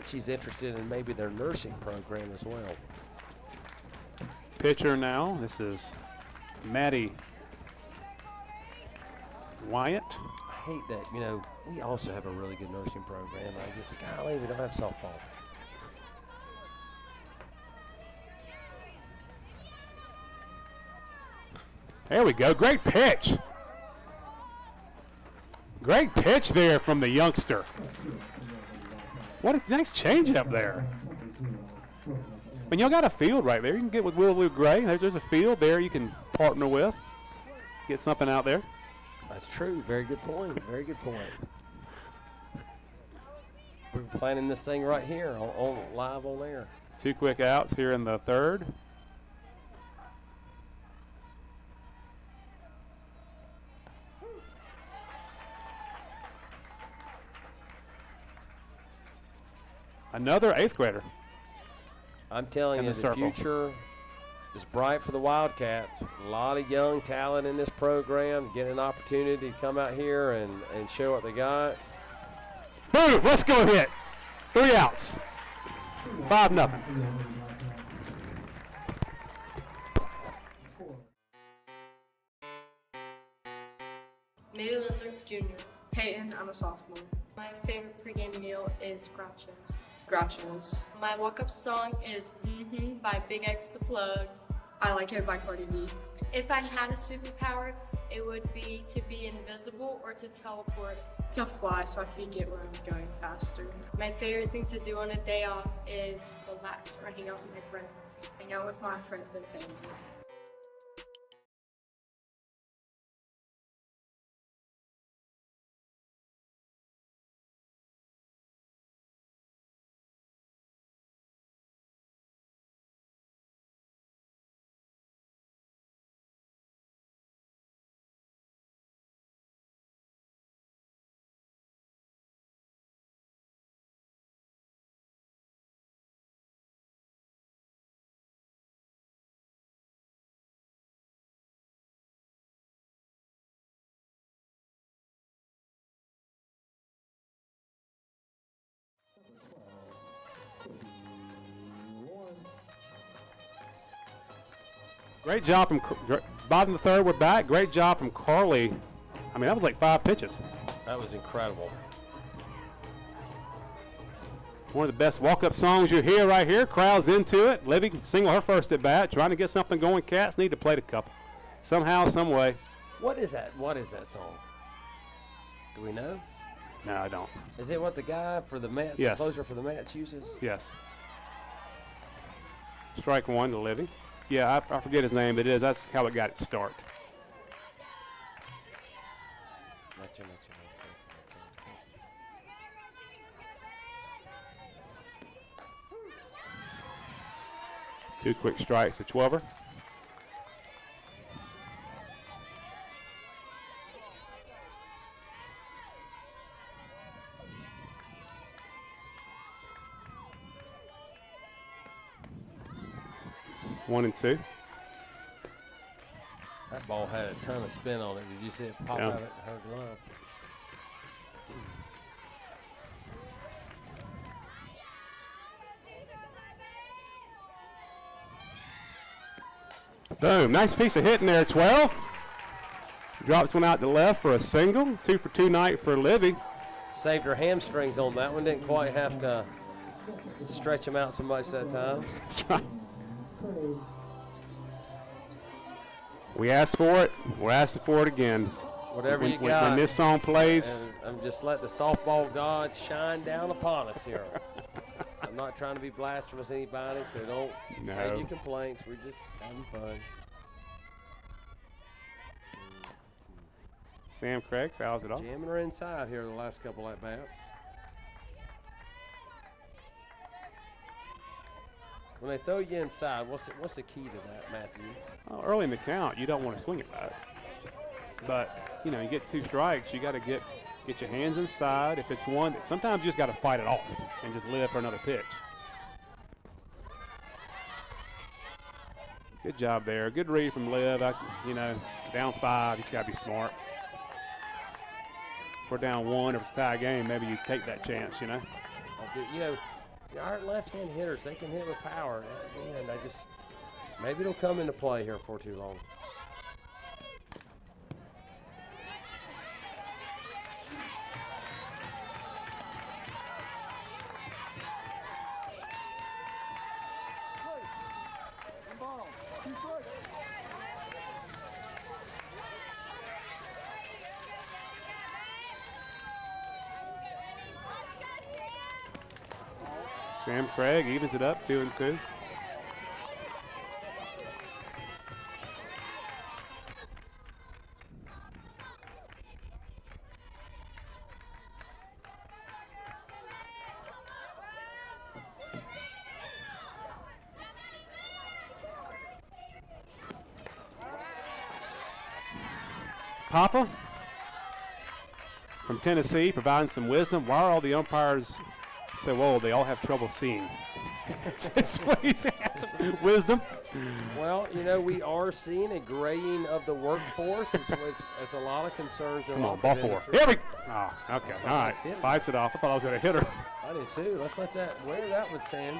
She's interested in maybe their nursing program as well. Pitcher now. This is Maddie Wyatt. I hate that, you know, we also have a really good nursing program. I just, golly, we don't have softball. There we go. Great pitch. Great pitch there from the youngster. What a nice change up there. And y'all got a field right there. You can get with Will Gray. There's a field there you can partner with. Get something out there. That's true. Very good point. Very good point. We're planning this thing right here on live on air. 2 quick outs here in the 3rd. Another 8th grader. I'm telling in you, the the circle. future is bright for the Wildcats. A lot of young talent in this program. Get an opportunity to come out here and show what they got. Boom! Let's go hit. 3 outs. 5-0. Nathan Jr. Peyton, I'm a sophomore. My favorite pregame meal is Groucho's. Groucho's. My walk-up song is by Big X the Plug. I Like It by Cardi B. If I had a superpower, it would be to be invisible or to teleport. To fly so I could get where I'm going faster. My favorite thing to do on a day off is relax or hang out with my friends. Hang out with my friends and family. Great job from bottom of the 3rd. We're back. Great job from Carly. I mean, that was like 5 pitches. That was incredible. One of the best walk-up songs you hear right here. Crowd's into it. Livy single her first at bat, trying to get something going. Cats need to play the couple somehow, some way. What is that? What is that song? Do we know? No, I don't. Is it what the guy for the Mets, Yes. the closer for the Mets uses? Yes. Strike 1 to Livy. Yeah, I forget his name, but that's how it got its start. Two quick strikes to Schweber. One and two. That ball had a ton of spin on it. Did you see it pop Yeah. out of her glove? Boom. Nice piece of hitting there, 12. Drops one out to left for a single. 2 for 2 night for Livy. Saved her hamstrings on that one. Didn't quite have to stretch them out so much that time. That's right. We asked for it. We're asking for it again. Whatever when, you got. When this song plays. And I'm just let the softball gods shine down upon us here. I'm not trying to be blasphemous anybody, so don't send your complaints. We're just having fun. Sam Craig fouls it off. Jamming her inside here the last couple at bats. When they throw you inside, what's the key to that, Matthew? Well, early in the count, you don't want to swing it back. But, you know, you get 2 strikes, you got to get your hands inside. If it's one, sometimes you just got to fight it off and just live for another pitch. Good job there. Good read from Liv. You know, down 5, you just got to be smart. If we're down 1, if it's a tie game, maybe you take that chance, you know. You know, our left-hand hitters, they can hit with power. Man, maybe it'll come into play here for too long. Sam Craig evens it up 2-2. Papa from Tennessee providing some wisdom. Why are all the umpires so old? They all have trouble seeing. That's what he's had some wisdom. Well, you know, we are seeing a graying of the workforce. It's a lot of concerns. Come on, ball 4. Here we go. Oh, okay. All right. Fights it off. I thought I was going to hit her. I did too. Let's let that wear that with Sam.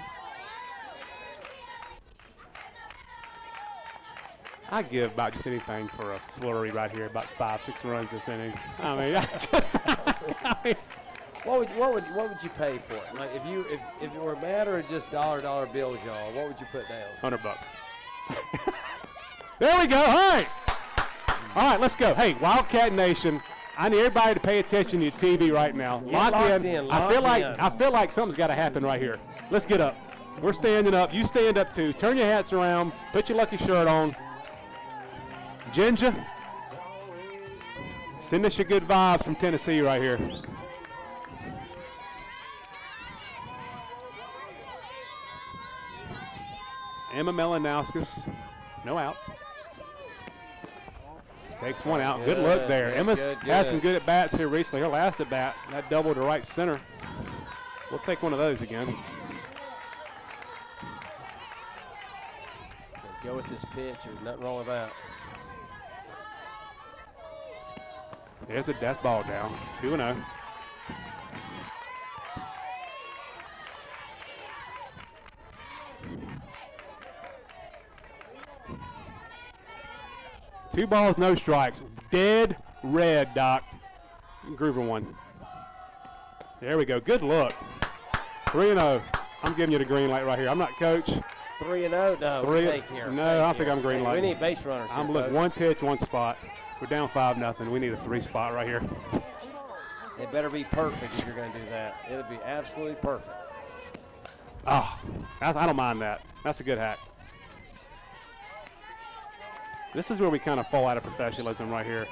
I give about just anything for a flurry right here, about 5-6 runs this inning. I mean, What would you pay for it? Like if it were a matter of just dollar bills, y'all, what would you put down? $100. There we go. All right, let's go. Hey, Wildcat Nation, I need everybody to pay attention to your TV right now. Lock in. I feel like something's got to happen right here. Let's get up. We're standing up. You stand up too. Turn your hats around. Put your lucky shirt on. Ginger, send us your good vibes from Tennessee right here. Emma Melanauskas, no outs. Takes one out. Good look there. Emma's had some good at-bats here recently. Her last at-bat, that double to right center. We'll take one of those again. Go with this pitch. There's nothing wrong with that. That's ball down. 2-0. Two balls, no strikes. Dead red, Doc. Groover one. There we go. Good look. 3-0. I'm giving you the green light right here. I'm not coach. 3-0? No, take here. No, I don't think I'm green light. We need base runners. I'm looking one pitch, one spot. We're down 5-0. We need a 3 spot right here. It better be perfect if you're going to do that. It'll be absolutely perfect. Oh, I don't mind that. That's a good hack. This is where we kind of fall out of professionalism right here.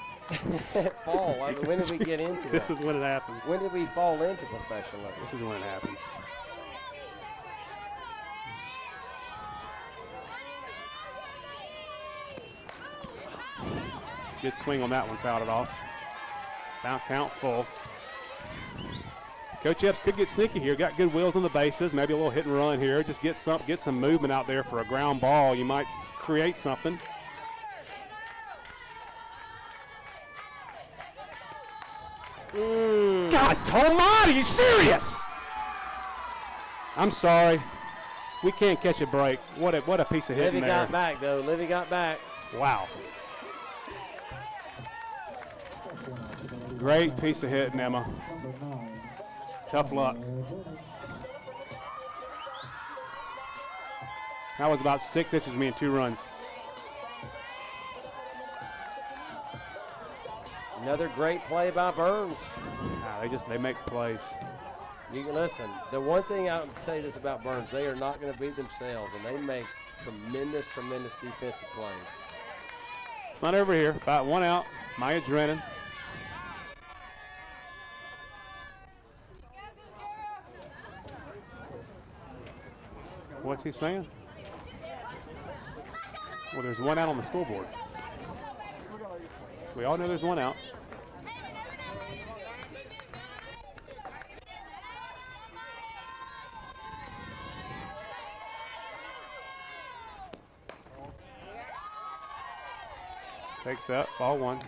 Fall? I mean, when did we get into This is when it happens. When did we fall into professionalism? This is when it happens. Good swing on that one, fouled it off. Count full. Coach Epps could get sneaky here. Got good wheels on the bases. Maybe a little hit and run here. Just get some movement out there for a ground ball. You might create something. God almighty, you serious? I'm sorry. We can't catch a break. What a piece of hitting there. Livy got back, though. Livy got back. Wow. Great piece of hitting, Emma. Tough luck. That was about 6 inches of me and 2 runs. Another great play by Byrnes. They make plays. You can listen. The one thing I would say this about Byrnes, they are not going to beat themselves, and they make tremendous defensive plays. It's not over here. About one out. Maya Drennan. What's he saying? Well, there's one out on the scoreboard. We all know there's one out. Takes up, ball one.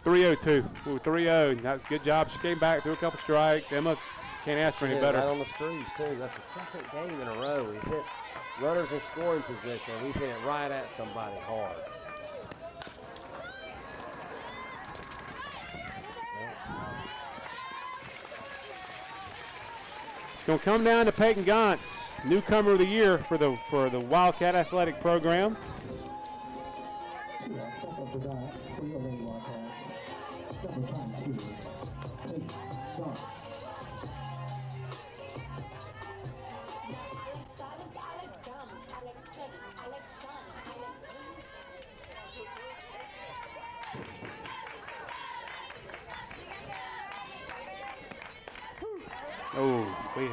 3-0-2. Ooh, 3-0. That's a good job. She came back, threw a couple strikes. Emma can't ask for any better. Right on the screws, too. That's the second game in a row. We've hit runners in scoring position. We've hit it right at somebody hard. It's going to come down to Peyton Gantz, newcomer of the year for the Wildcat Athletic Program. Step up to bat for your Lady Wildcats. Number 22, Peyton Gantz.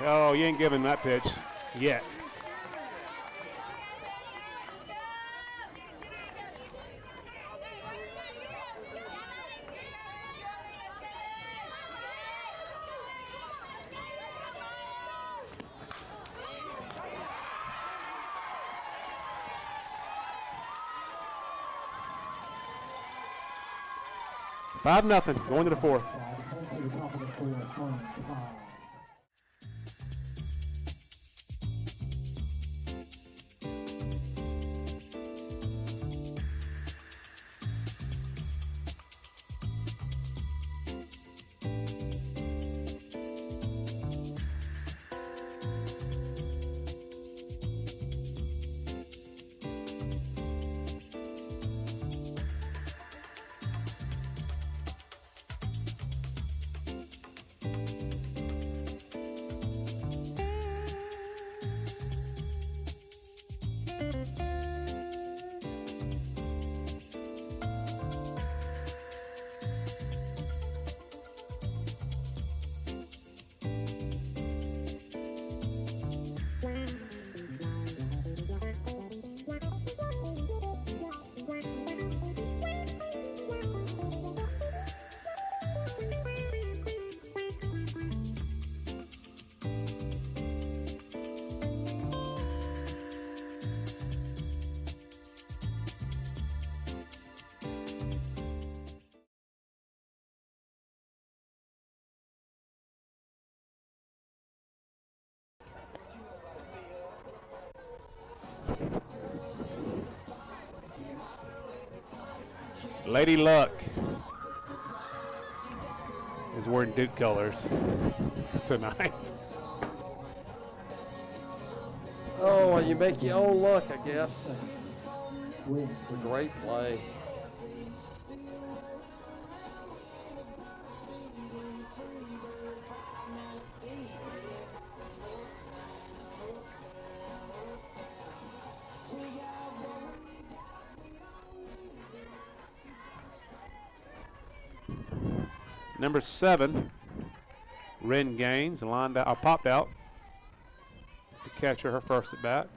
Oh, you ain't giving that pitch yet. Five nothing going to the fourth. Lady Luck is wearing Duke colors tonight. Oh, well, you make your own luck, I guess. It's a great play. Number 7, Ren Gaines, lined out, popped out. The catcher, her first at bat.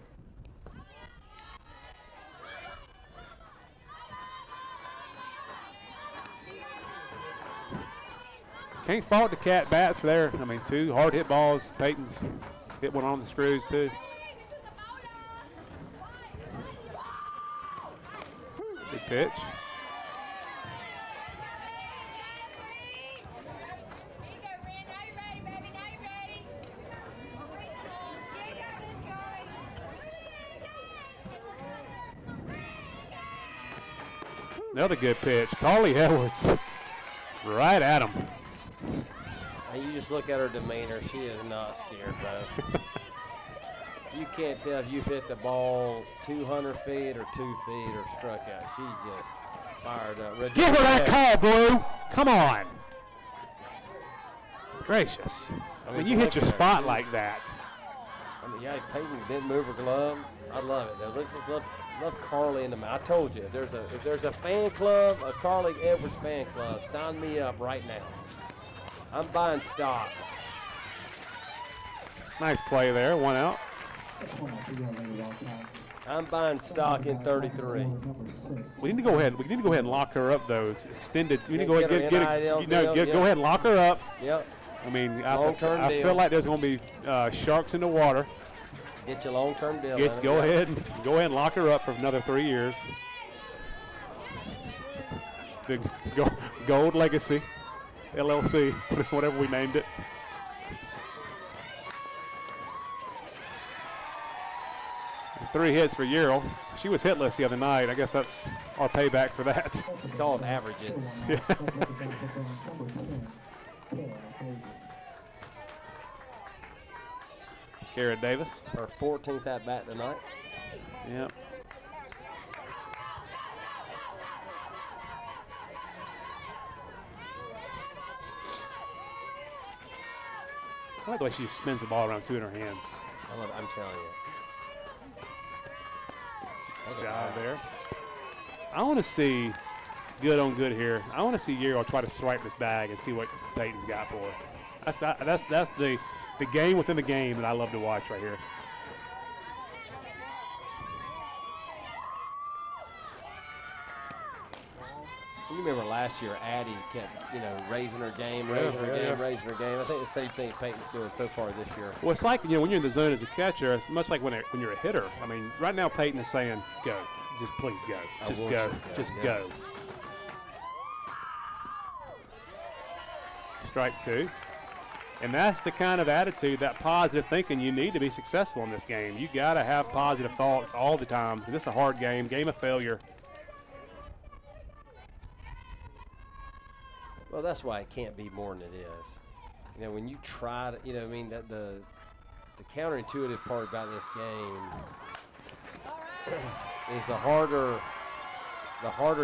Can't fault the Cat bats for there. I mean, 2 hard hit balls. Peyton's hit one on the screws too. Good pitch. Another good pitch. Carly Edwards right at him. And you just look at her demeanor. She is not scared, bro. You can't tell if you've hit the ball 200 feet or 2 feet or struck out. She's just fired up. Give her that call, Blue. Come on. Gracious. When you hit your spot like that. I mean, yeah, Peyton didn't move her glove. I love it. Let's just love Carly in the mouth. I told you, if there's a fan club, a Carly Edwards fan club, sign me up right now. I'm buying stock. Nice play there. 1 out. I'm buying stock in 33. We need to go ahead. We need to go ahead and lock her up. Those extended. We need to go ahead and Get her NIL go ahead and lock her up. Yep. I mean, Long-term I deal. feel like there's going to be sharks in the water. Get your long-term deal. Go ahead and lock her up for another 3 years. The Gold Legacy, LLC, whatever we named it. And 3 hits for Ural. She was hitless the other night. I guess that's our payback for that. It's called averages. Yeah. Kara Davis. Her 14th at bat tonight. Yep. I like the way she just spins the ball around too in her hand. I love it. I'm telling you. Nice job there. I want to see good on good here. I want to see Ural try to swipe this bag and see what Peyton's got for her. That's the game within the game that I love to watch right here. You remember last year, Addie kept, raising her game, raising her game. I think the same thing Peyton's doing so far this year. Well, it's like, when you're in the zone as a catcher, it's much like when you're a hitter. I mean, right now Peyton is saying, go. Just please go. Just go. Just go. Strike 2. And that's the kind of attitude, that positive thinking you need to be successful in this game. You got to have positive thoughts all the time. This is a hard game of failure. Well, that's why it can't be more than it is. When you try to, that the counterintuitive part about this game is the harder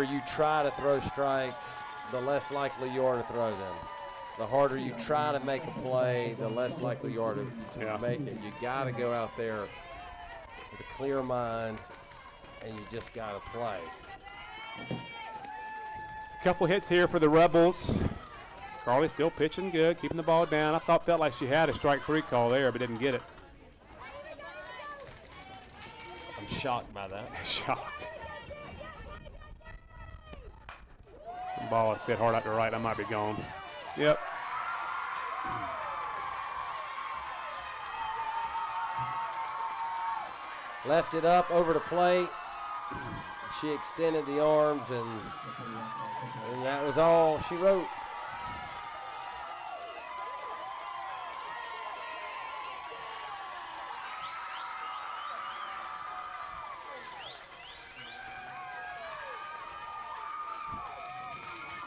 you try to throw strikes, the less likely you are to throw them. The harder you try to make a play, the less likely you are to make it. You got to go out there with a clear mind, and you just got to play. Couple hits here for the Rebels. Carly still pitching good, keeping the ball down. Felt like she had a strike 3 call there, but didn't get it. I'm shocked by that. Shocked. The ball is hit hard out to right. I might be gone. Yep. Left it up over the plate. She extended the arms, and that was all she wrote.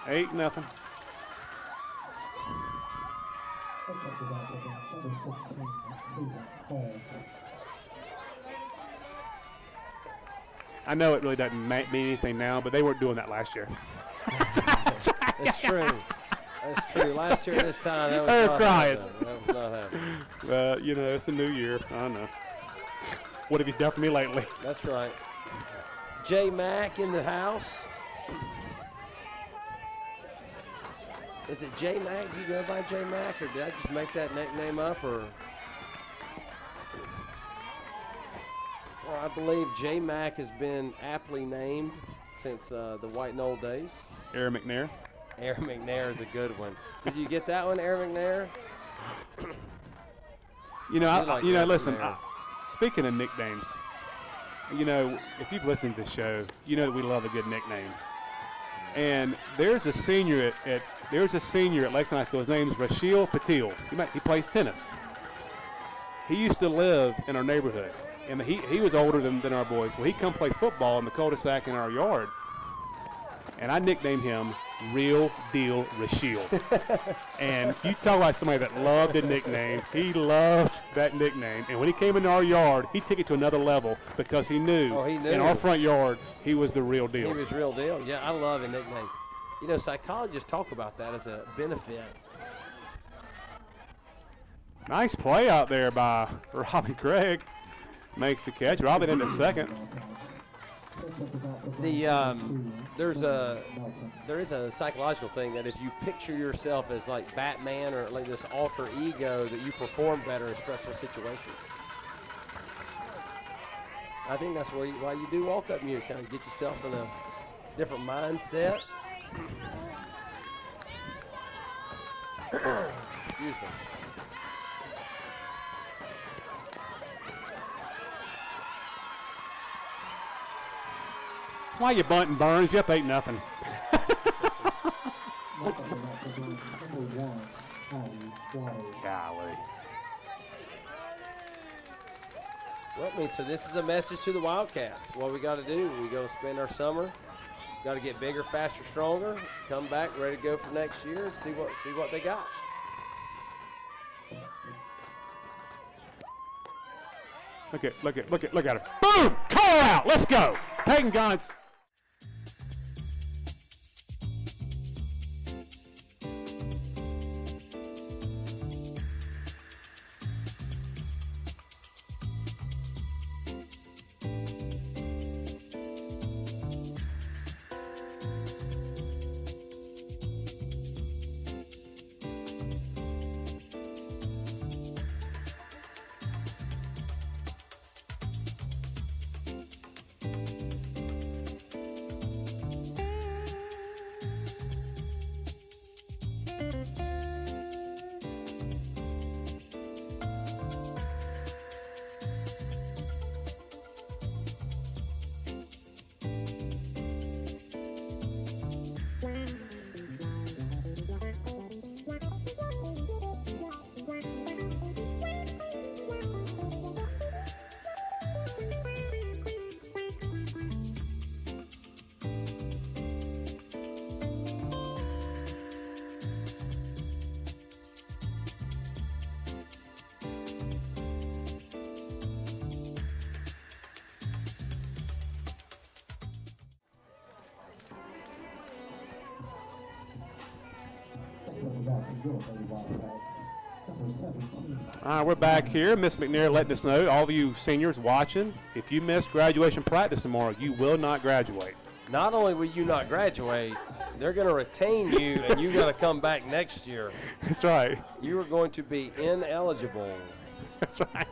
Eight nothing. I know it really doesn't mean anything now, but they weren't doing that last year. That's true. That's true. Last year this time, that was not crying. happening. That was not happening. It's a new year. I know. What have you done for me lately? That's right. J Mac in the house. Is it J Mac? Do you go by J Mac, or did I just make that nickname up? Or well, I believe J Mac has been aptly named since the White Knoll days. Aaron McNair. Aaron McNair is a good one. Did you get that one, Aaron McNair? Listen. Speaking of nicknames, if you've listened to the show, you know that we love a good nickname. And there's a senior at Lexington High School. His name is Rashil Patil. He plays tennis. He used to live in our neighborhood, and he was older than our boys. Well, he'd come play football in the cul-de-sac in our yard. and I nicknamed him Real Deal Rashiel. And you talk about somebody that loved a nickname. He loved that nickname. And when he came into our yard, he took it to another level because he knew, in our front yard he was the real deal. He was real deal. Yeah, I love a nickname. You know, psychologists talk about that as a benefit. Nice play out there by Robin Craig. Makes the catch. Robin in the second. There is a psychological thing that if you picture yourself as like Batman or like this alter ego, that you perform better in stressful situations. I think that's why you do walk-up music, kind of get yourself in a different mindset. Excuse me. Why you bunting, Byrnes? You up 8-0. Golly. Well, I mean, so this is a message to the Wildcats. What we got to do, we got to spend our summer, got to get bigger, faster, stronger, come back ready to go for next year and see what they got. Look at her. Boom! Call out. Let's go. Peyton Gantz. All right, we're back here. Miss McNair letting us know, all of you seniors watching, if you miss graduation practice tomorrow, you will not graduate. Not only will you not graduate, they're going to retain you, and you got to come back next year. That's right. You are going to be ineligible. That's right.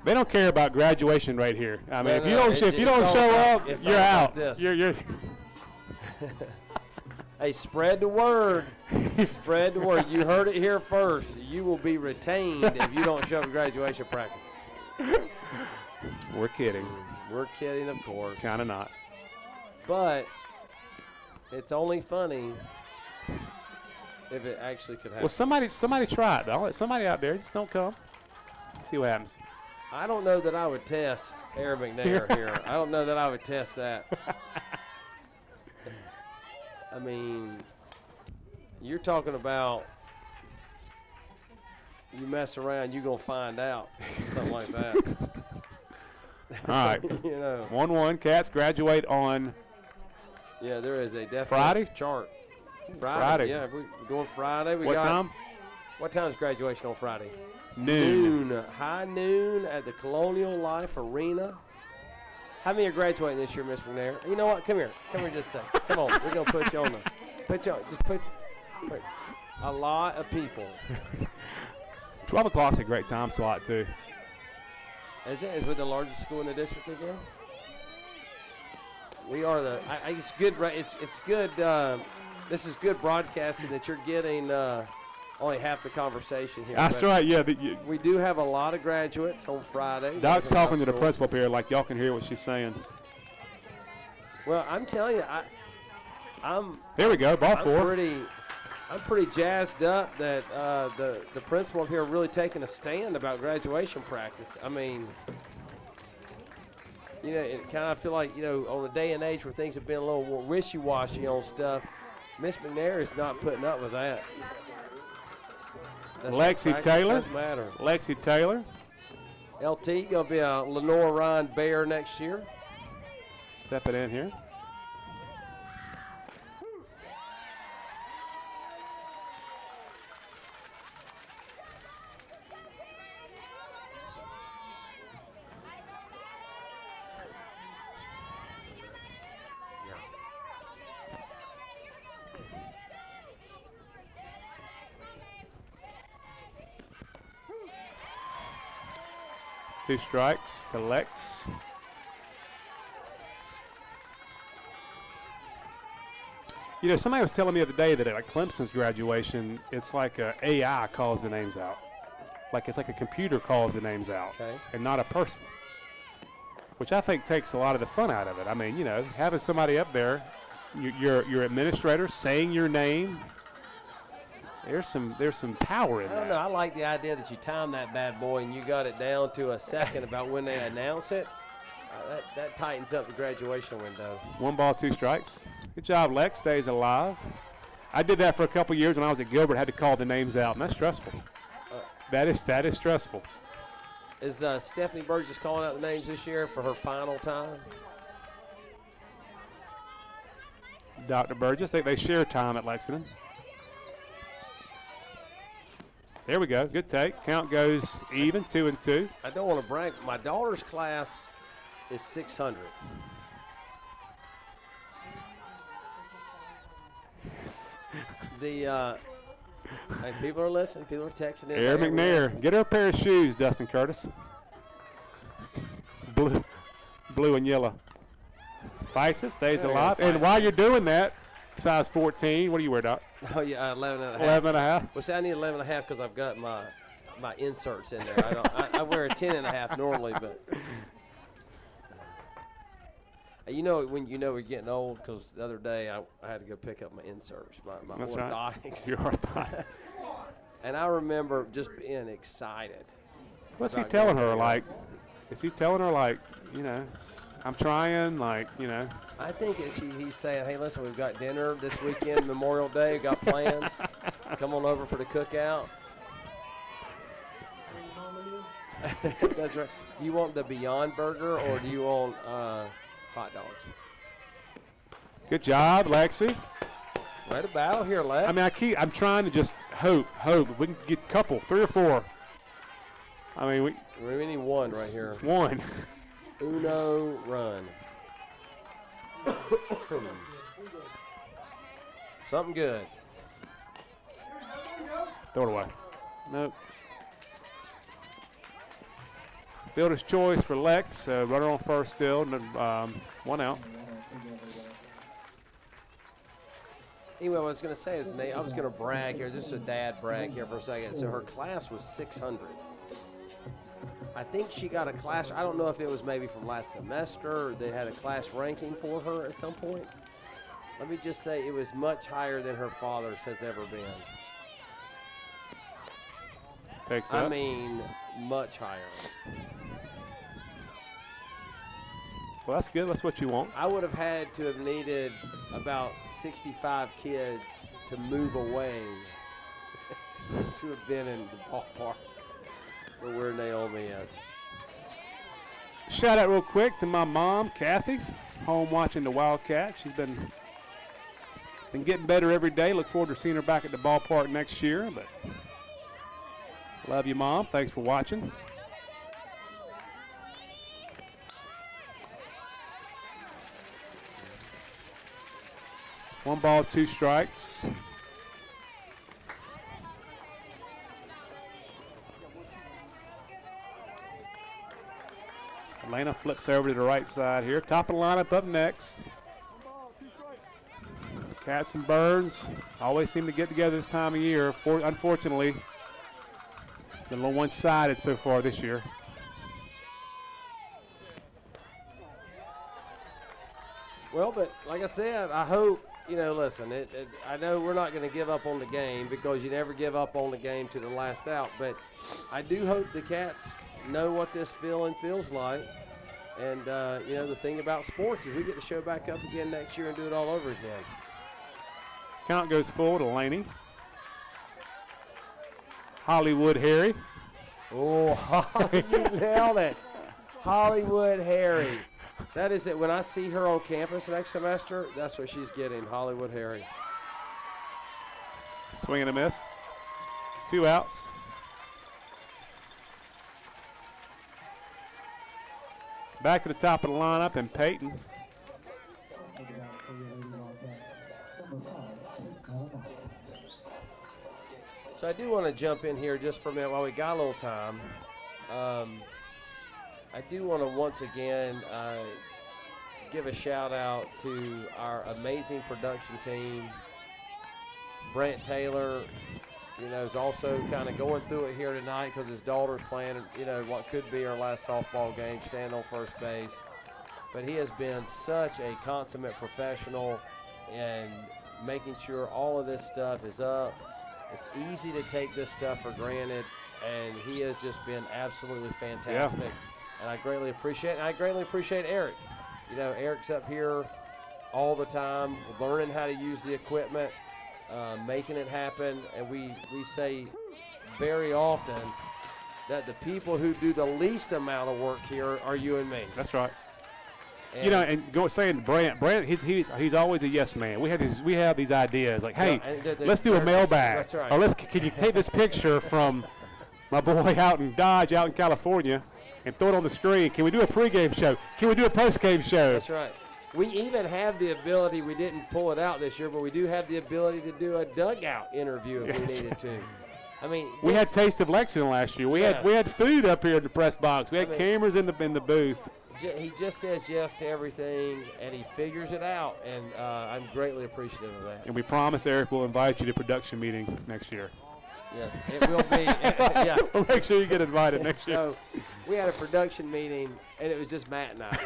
They don't care about graduation right here. I mean, if you don't show up, you're out. You're Hey, spread the word. Spread the word. You heard it here first. You will be retained if you don't show up to graduation practice. We're kidding. We're kidding, of course. Kind of not. But it's only funny if it actually could happen. Well, somebody try it. Though. Let somebody out there. Just don't come. See what happens. I don't know that I would test Aaron McNair here. I don't know that I would test that. I mean, you're talking about you mess around, you're going to find out, something like that. All right. You know. 1-1. Cats graduate on. Yeah, there is a definite Friday? chart. Friday. Yeah, we're doing Friday. What time? What time is graduation on Friday? Noon. High noon at the Colonial Life Arena. How many are graduating this year, Miss McNair? You know what? Come here. Come here just a second. Come on. We're going to put you on wait. A lot of people. 12 o'clock's a great time slot, too. Is it? Is we the largest school in the district again? We are the. It's good. It's good. This is good broadcasting that you're getting only half the conversation here. That's right. Yeah. We do have a lot of graduates on Friday. Doc's talking to the principal up here, like y'all can hear what she's saying. Well, I'm telling you, I'm. Here we go. Ball four. I'm pretty jazzed up that the principal up here really taking a stand about graduation practice. I mean, you know, it kind of feel like, you know, on a day and age where things have been a little more wishy-washy on stuff, Miss McNair is not putting up with that. Lexi Taylor. Doesn't matter. Lexi Taylor. LT going to be a Lenore Ryan Bear next year. Stepping in here. Two strikes to Lex. You know, somebody was telling me the other day that at Clemson's graduation, it's like a AI calls the names out. Like it's like a computer calls the names out, and not a person. Which I think takes a lot of the fun out of it. I mean, you know, having somebody up there, your administrator saying your name. There's some power in that. I don't know. I like the idea that you timed that bad boy and you got it down to a second about when they announce it. That tightens up the graduation window. 1 ball, 2 strikes. Good job, Lex. Stays alive. I did that for a couple years when I was at Gilbert. I had to call the names out, and that's stressful. That is stressful. Is Stephanie Burgess calling out the names this year for her final time? Dr. Burgess, they share time at Lexington. There we go. Good take. Count goes even, 2 and 2. I don't want to brag. My daughter's class is 600. Hey, people are listening. People are texting in. Aaron McNair. Get her a pair of shoes, Dustin Curtis. Blue and yellow. Fights it, stays alive. And while you're doing that, size 14, what do you wear, Doc? Oh, yeah, 11 and a half. 11 and a half? Well, see, I need 11 and a half because I've got my inserts in there. I wear a 10 and a half normally, but. You know when you know we're getting old, because the other day I had to go pick up my inserts, my That's orthotics. Right. Your orthotics. And I remember just being excited. What's he telling her? Like, is he telling her, like, you know, I'm trying, like, you know? I think he's saying, hey, listen, we've got dinner this weekend, Memorial Day, we've got plans. Come on over for the cookout. That's right. Do you want the Beyond Burger or do you want hot dogs? Good job, Lexi. Right to battle here, Lex. I mean, I'm trying to just hope. If we can get a couple, 3 or 4. I mean, we need one right here. One. Uno run. Something good. Throw it away. Nope. Fielder's choice for Lex. Runner on first still. 1 out. Anyway, what I was going to say is I was going to brag here. This is a dad brag here for a second. So her class was 600. I think she got a class. I don't know if it was maybe from last semester or they had a class ranking for her at some point. Let me just say it was much higher than her father's has ever been. Takes up. I mean, much higher. Well, that's good. That's what you want. I would have had to have needed about 65 kids to move away to have been in the ballpark for where Naomi is. Shout out real quick to my mom, Kathy, home watching the Wildcats. She's been getting better every day. Look forward to seeing her back at the ballpark next year. But love you, Mom. Thanks for watching. One ball, 2 strikes. Elena flips over to the right side here. Top of the lineup up next. Cats and Byrnes always seem to get together this time of year. Unfortunately, been a little one-sided so far this year. Well, but like I said, I hope, listen, I know we're not going to give up on the game because you never give up on the game to the last out, but I do hope the Cats know what this feeling feels like, And, the thing about sports is we get to show back up again next year and do it all over again. Count goes full to Laney. Hollywood Harry. Oh, you nailed it. Hollywood Harry. That is it. When I see her on campus next semester, that's what she's getting, Hollywood Harry. Swing and a miss. 2 outs. Back to the top of the lineup, and Peyton. So I do want to jump in here just for a minute while we got a little time. I do want to once again give a shout out to our amazing production team. Brent Taylor, is also kind of going through it here tonight because his daughter's playing, what could be her last softball game, standing on first base. But he has been such a consummate professional in making sure all of this stuff is up. It's easy to take this stuff for granted, and he has just been absolutely fantastic. Yeah. And I greatly appreciate it. And I greatly appreciate Eric. Eric's up here all the time, learning how to use the equipment, making it happen. And we say very often that the people who do the least amount of work here are you and me. That's right. And saying Brant, he's always a yes man. We have these ideas like, hey, let's do a mailbag. That's right. Or can you take this picture from my boy out in Dodge, out in California, and throw it on the screen? Can we do a pregame show? Can we do a postgame show? That's right. We even have the ability, we didn't pull it out this year, but we do have the ability to do a dugout interview if we needed to. I mean, we had Taste of Lexington last year. We had food up here in the press box. We had cameras in the booth. He just says yes to everything, and he figures it out, and I'm greatly appreciative of that. And we promise Eric will invite you to production meeting next year. Yes, it will be. Yeah. We'll make sure you get invited next year. So we had a production meeting, and it was just Matt and I.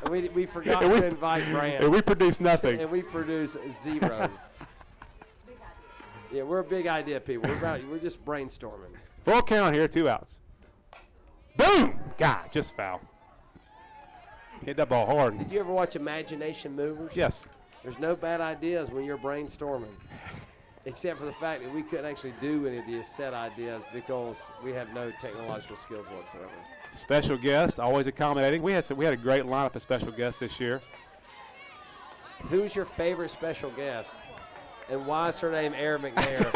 And we forgot to invite Brand. And we produced nothing. And we produced 0. Yeah, we're a big idea people. We're just brainstorming. Full count here, 2 outs. Boom! God, just foul. Hit that ball hard. Did you ever watch Imagination Movers? Yes. There's no bad ideas when you're brainstorming, except for the fact that we couldn't actually do any of these set ideas because we have no technological skills whatsoever. Special guests, always accommodating. We had a great lineup of special guests this year. Who's your favorite special guest, and why is her name Aaron McNair?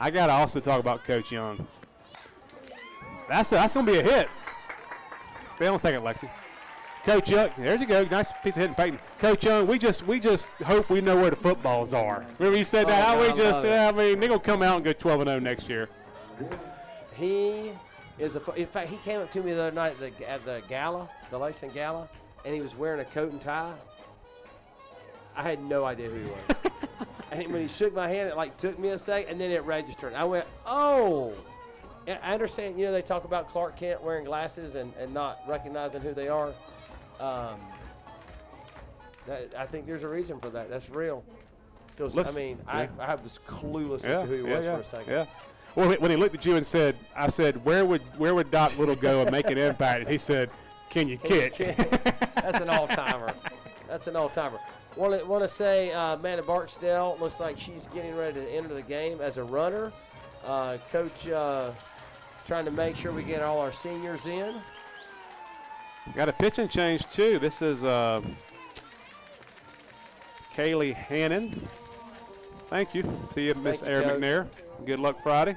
I got to also talk about Coach Young. That's going to be a hit. Stay on a second, Lexi. Coach Young, there you go. Nice piece of hitting, Peyton. Coach Young, we just hope we know where the footballs are. Remember you said that? They're going to come out and go 12-0 next year. He is in fact, he came up to me the other night at the gala, the Lexington Gala, and he was wearing a coat and tie. I had no idea who he was. And when he shook my hand, it took me a second, and then it registered. I went, oh. And I understand, they talk about Clark Kent wearing glasses and not recognizing who they are. I think there's a reason for that. That's real. Because, I was clueless as to who he was for a second. Yeah. Well, when he looked at you and said, I said, where would Doc Little go and make an impact? And he said, can you kick? That's an all-timer. That's an all-timer. Want to say Amanda Barksdale looks like she's getting ready to enter the game as a runner. Coach trying to make sure we get all our seniors in. Got a pitching change, too. This is Kaylee Hannon. Thank you. See you, Miss Aaron McNair. Good luck Friday.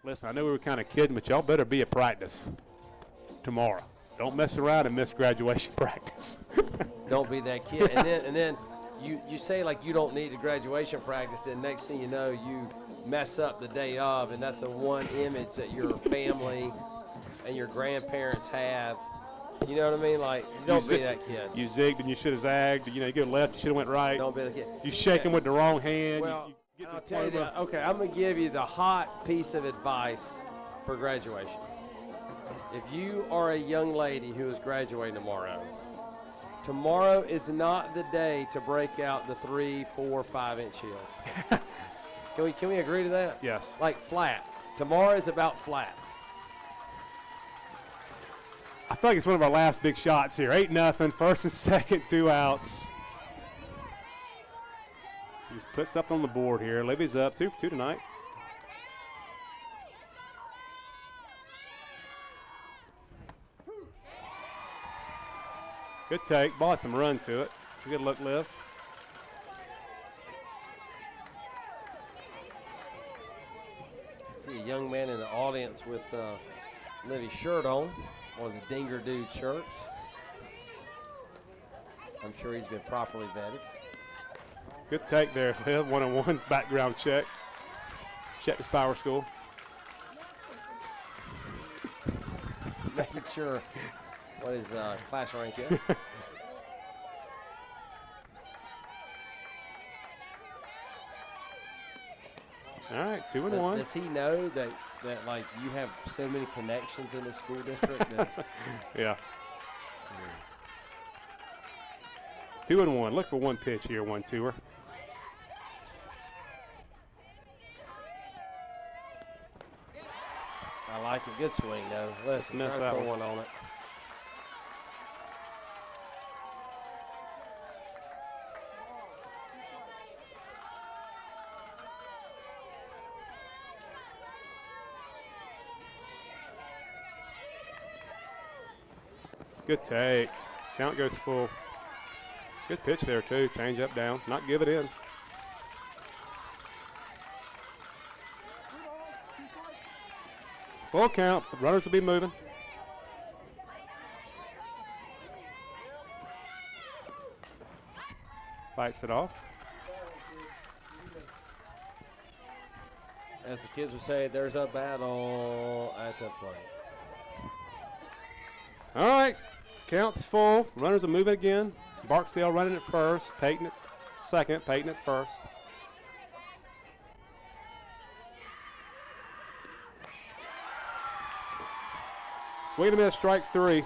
Listen, I know we were kind of kidding, but y'all better be at practice tomorrow. Don't mess around and miss graduation practice. Don't be that kid. And then you say you don't need a graduation practice, and next thing you know, you mess up the day of, and that's the one image that your family and your grandparents have. You know what I mean? Don't be that kid. You zigged and you should have zagged. You go left, you should have went right. Don't be that kid. You shake him with the wrong hand. Well, I'll tell you that. Okay, I'm going to give you the hot piece of advice for graduation. If you are a young lady who is graduating tomorrow is not the day to break out the 3, 4, 5-inch heels. Can we agree to that? Yes. Flats. Tomorrow is about flats. feel like it's one of our last big shots here. 8-0, first and second, 2 outs. Just put something on the board here. Livy's up 2 for 2 tonight. Good take. Ball had some run to it. Good look, Liv. See a young man in the audience with Livy's shirt on, one of the Dinger Dude shirts. I'm sure he's been properly vetted. Good take there, Liv. 1-on-1 background check. Check his power school. Making sure what his class rank is. All right, 2-1. Does he know that like you have so many connections in the school district? Yeah. 2-1. Look for one pitch here, 1-2er. I like it. Good swing, though. Let's Miss try to that put one. one on it. Good take. Count goes full. Good pitch there, too. Change up, down. Not give it in. Full count. The runners will be moving. Fights it off. As the kids would say, there's a battle at the plate. All right. Count's full. Runners are moving again. Barksdale running at first. Peyton at second. Peyton at first. Swing and a miss, strike 3.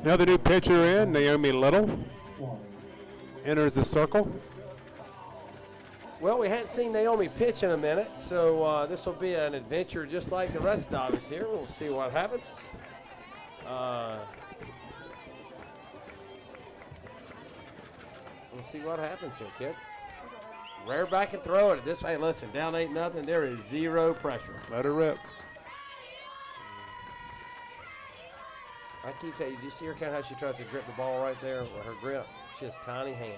Another new pitcher in, Naomi Little. Enters the circle. Well, we hadn't seen Naomi pitch in a minute, so this will be an adventure just like the rest of us here. We'll see what happens. We'll see what happens here, kid. Rear back and throw it. This way, listen, down 8-0. There is zero pressure. Let her rip. I keep saying, did you see her kind of how she tries to grip the ball right there with her grip? She has tiny hands.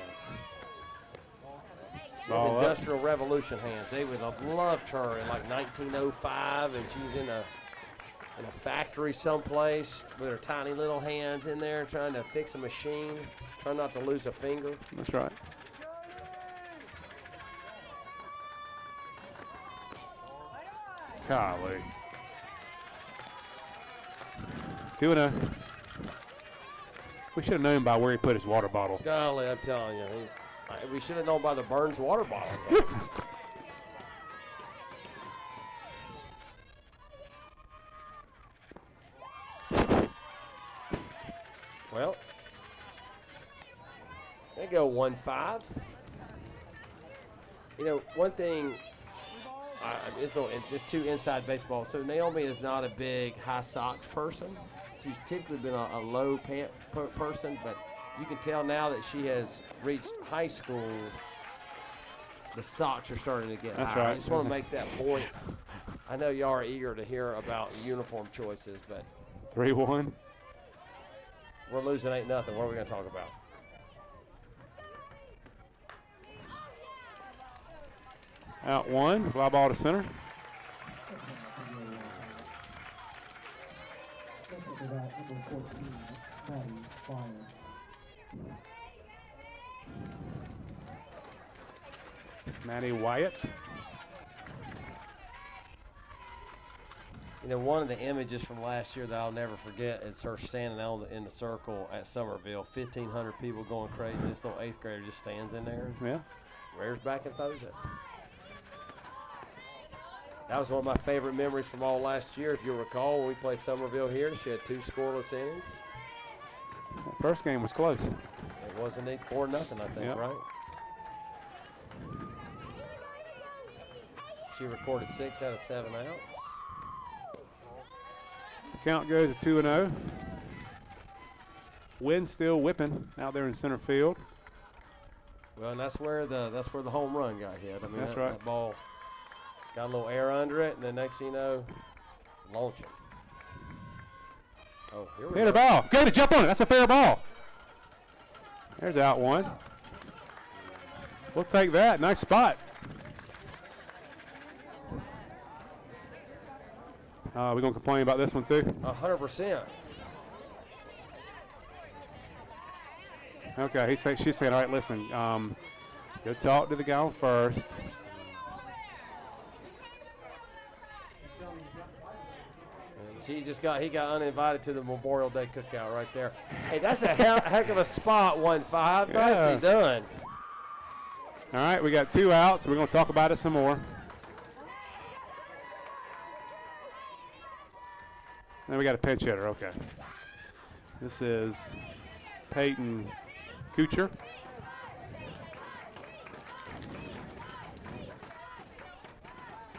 She has Ball up. Industrial Revolution hands. They would have loved her in like 1905, and she was in a factory someplace with her tiny little hands in there trying to fix a machine, trying not to lose a finger. That's right. Golly. 2-0. We should have known by where he put his water bottle. Golly, I'm telling you, we should have known by the Byrnes water bottle. Well, they go 1-5. You know, one thing, it's too inside baseball. So Naomi is not a big high socks person. She's typically been a low pant person, but you can tell now that she has reached high school, the socks are starting to get higher. Right. I just want to make that point. I know y'all are eager to hear about uniform choices, but 3-1. we're losing 8-0. What are we going to talk about? Out 1. Fly ball to center. Maddie Wyatt. You know, one of the images from last year that I'll never forget is her standing out in the circle at Summerville. 1,500 people going crazy. This little 8th grader just stands in there. Yeah. Rears back and throws it. That was one of my favorite memories from all last year. If you'll recall, when we played Summerville here, she had 2 scoreless innings. That first game was close. It wasn't 4-0, I think, Yep. right? She recorded 6 out of 7 outs. The count goes to 2-0. Wind still whipping out there in center field. Well, and that's where the home run got hit. I mean, That's that, right. that ball got a little air under it, and then next thing you know, launching. Oh, here we Hit go. a ball. Go to jump on it. That's a fair ball. There's out 1. We'll take that. Nice spot. We're going to complain about this one, too. 100%. Okay, she's saying, all right, listen, go talk to the guy on first. He got uninvited to the Memorial Day cookout right there. Hey, that's a heck of a spot, 1-5. Yeah. Nicely done. All right, we got 2 outs. We're going to talk about it some more. Then we got a pinch hitter. Okay. This is Peyton Kuchar.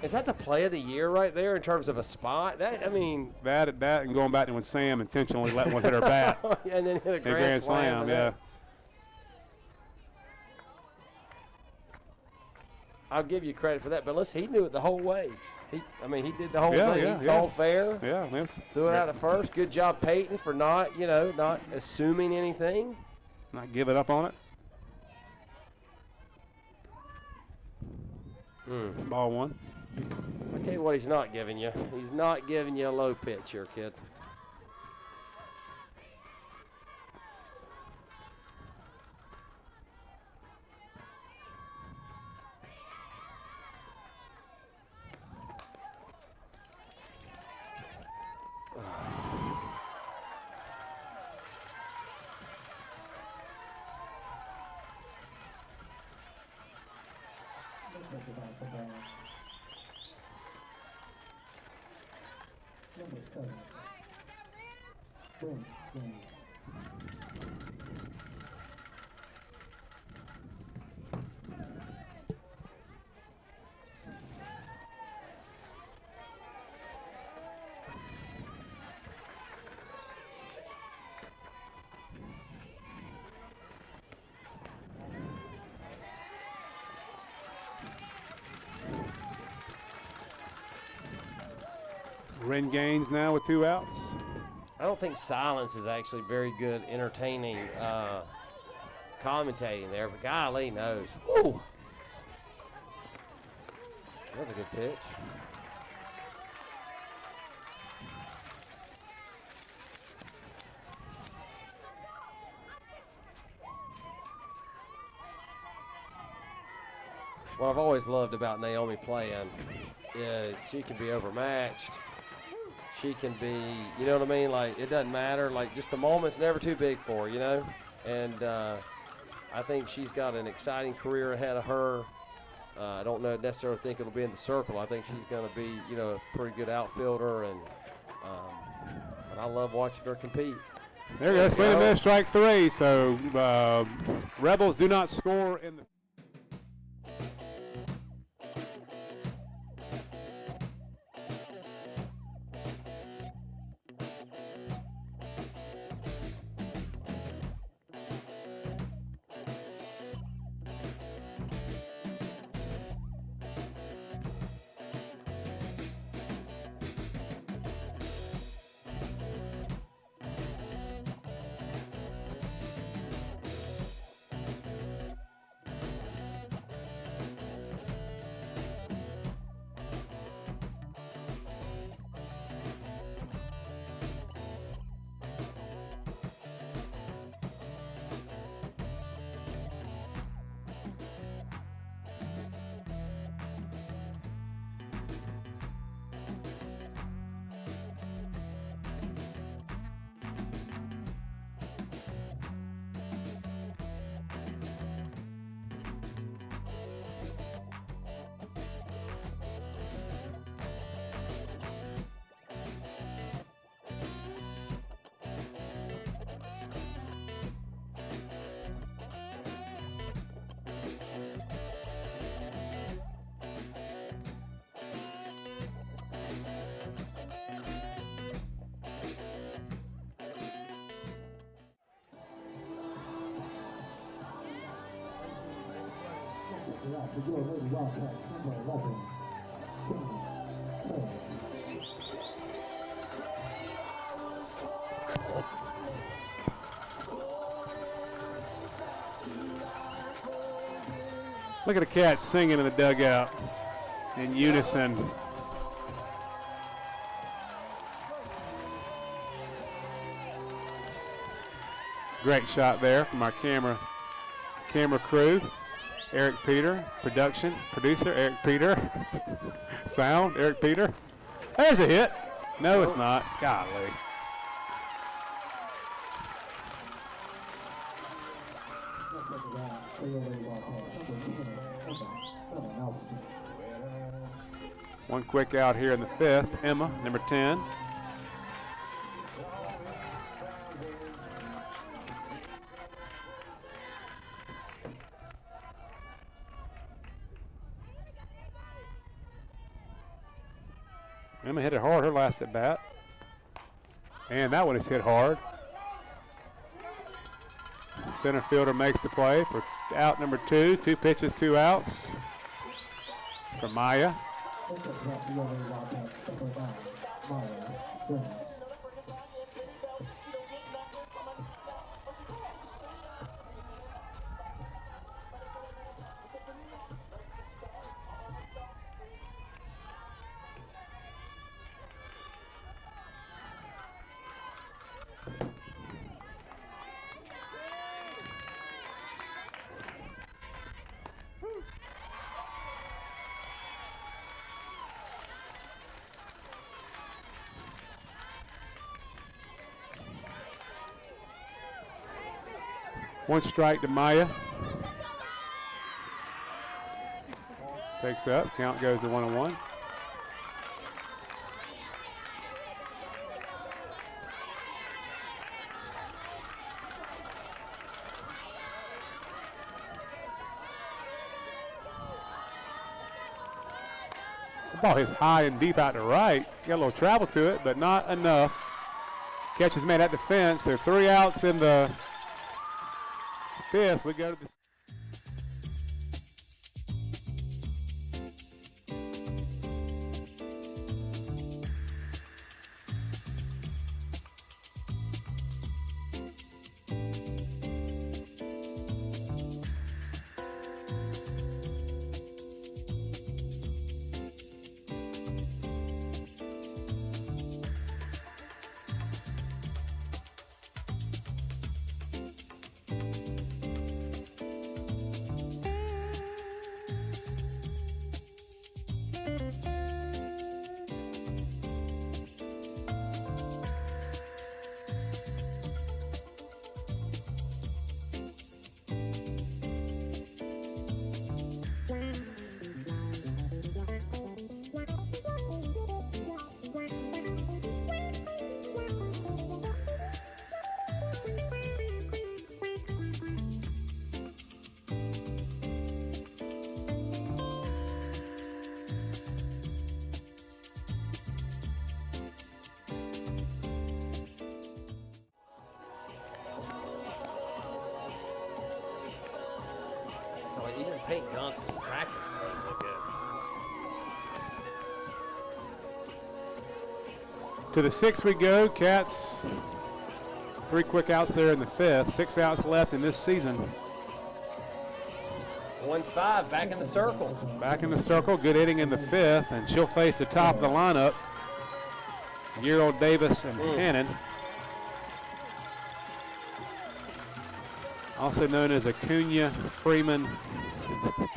Is that the play of the year right there in terms of a spot? That That and going back to when Sam intentionally let one hit her bat. and then hit a A grand slam. yeah. I'll give you credit for that, but listen, he knew it the whole way. He did the whole Yeah, thing. yeah, He called fair. Yeah, man. Threw it out at first. Good job, Peyton, for not assuming anything. Not giving up on it. Ball 1. I tell you what, he's not giving you. He's not giving you a low pitch here, kid. Number 7. Byrnes, game. Ren Gaines now with 2 outs. I don't think silence is actually very good entertaining commentating there, but golly knows. Woo! That's a good pitch. What I've always loved about Naomi playing is she can be overmatched. She can be, you know what I mean? Like, it doesn't matter. Like, just the moment's never too big for her, you know? And I think she's got an exciting career ahead of her. I don't necessarily think it'll be in the circle. I think she's going to be, you know, a pretty good outfielder, and I love watching her compete. There you go. Swing and miss, strike 3. So Rebels do not score in the. To your Lady Wildcats, number 11, Look at the Cats singing in the dugout in unison. Great shot there from our camera crew. Eric Peter, producer Eric Peter, sound Eric Peter. There's a hit. No, it's not. Golly. One quick out here in the 5th. Emma, number 10. Emma hit it hard her last at bat. And that one is hit hard. The center fielder makes the play for out number 2. 2 pitches, 2 outs for Maya. One strike to Maya. Takes up. Count goes to 1-1. The ball is high and deep out to right. Got a little travel to it, but not enough. Catches made at the fence. There are 3 outs in the 5th. We go to the Peyton Johnson's practice throws look good. To the 6th we go. Cats, 3 quick outs there in the 5th. 6 outs left in this season. 1-5, back in the circle. Back in the circle, good inning in the 5th, and she'll face the top of the lineup. Euro, Davis, and Hannon. Also known as Acuna, Freeman, and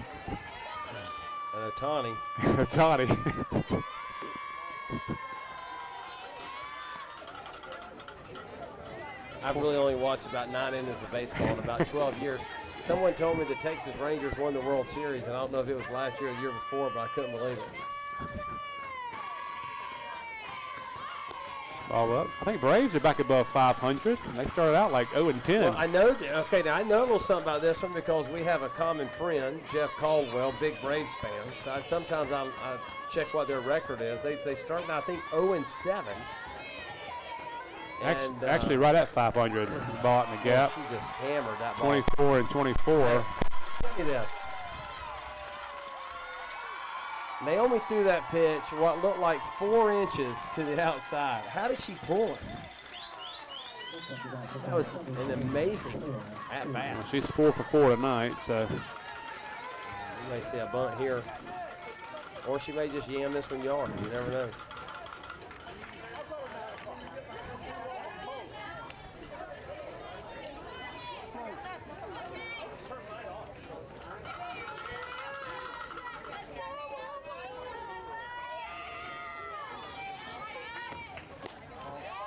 Otani. Otani. I've really only watched about 9 innings of baseball in about 12 years. Someone told me the Texas Rangers won the World Series, and I don't know if it was last year or the year before, but I couldn't believe it. Oh, well, I think Braves are back above 500, and they started out like 0-10. Well, I know now I know a little something about this one because we have a common friend, Jeff Caldwell, big Braves fan. So sometimes I check what their record is. They start now, I think, 0-7. Actually, right at 500, bought in the gap. She just hammered that ball. 24 and 24. Look at this. Naomi threw that pitch what looked like 4 inches to the outside. How did she pull it? That was an amazing at bat. Well, she's 4 for 4 tonight, so. You may see a bunt here. Or she may just yam this one yard. You never know.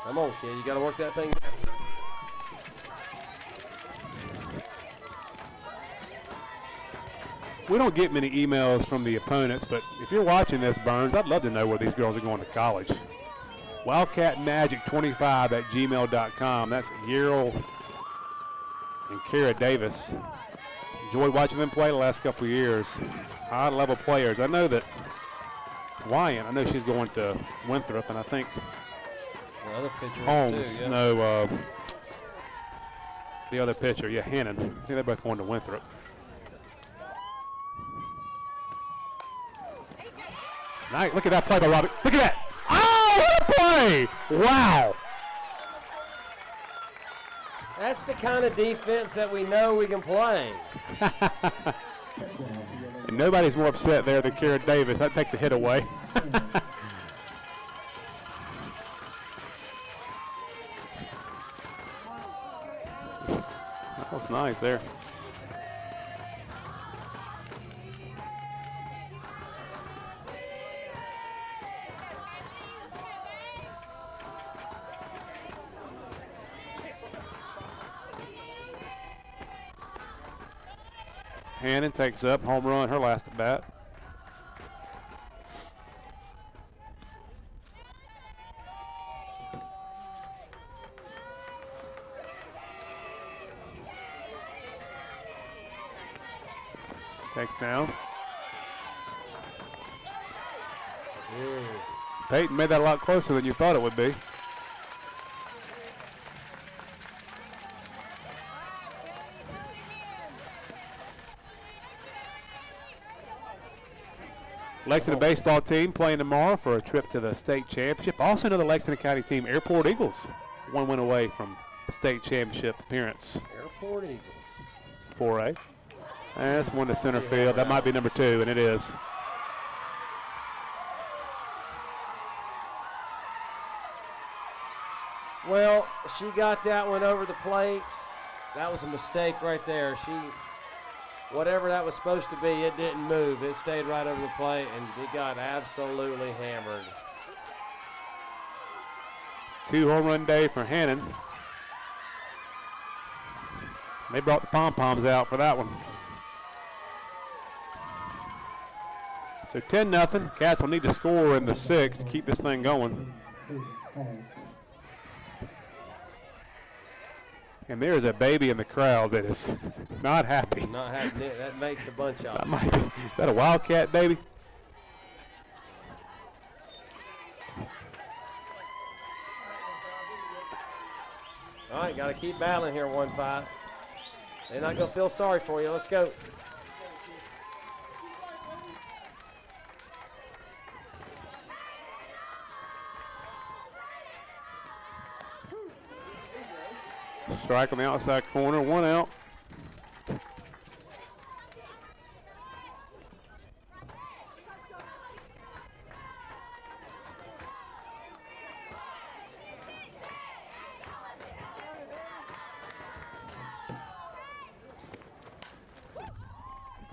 Come on, kid. You got to work that thing back. We don't get many emails from the opponents, but if you're watching this, Byrnes, I'd love to know where these girls are going to college. WildcatMagic25@gmail.com. That's Yerl and Kara Davis. Enjoyed watching them play the last couple of years. High-level players. I know that Wyant, I know she's going to Winthrop, and I think The other pitcher Holmes, too, yeah. no, the other pitcher, yeah, Hannon. I think they're both going to Winthrop. Nice, look at that play by Robbie. Look at that. Oh, what a play! Wow. That's the kind of defense that we know we can play. And nobody's more upset there than Kara Davis. That takes a hit away. That was nice there. Hannon takes up, home run, her last at bat. Takes down. Peyton made that a lot closer than you thought it would be. Lexington baseball team playing tomorrow for a trip to the state championship. Also another Lexington County team, Airport Eagles. 1 win away from a state championship appearance. Airport Eagles. 4A. That's one to center field. That might be number 2, and it is. Well, she got that one over the plate. That was a mistake right there. Whatever that was supposed to be, it didn't move. It stayed right over the plate, and it got absolutely hammered. 2 home run day for Hannon. They brought the pom-poms out for that one. So 10-0. Cats will need to score in the 6th to keep this thing going. And there's a baby in the crowd that is not happy. Not happy. That makes a bunch of That might be. Is that a Wildcat baby? All right, got to keep battling here, 1-5. They're not going to feel sorry for you. Let's go. Strike on the outside corner, 1 out.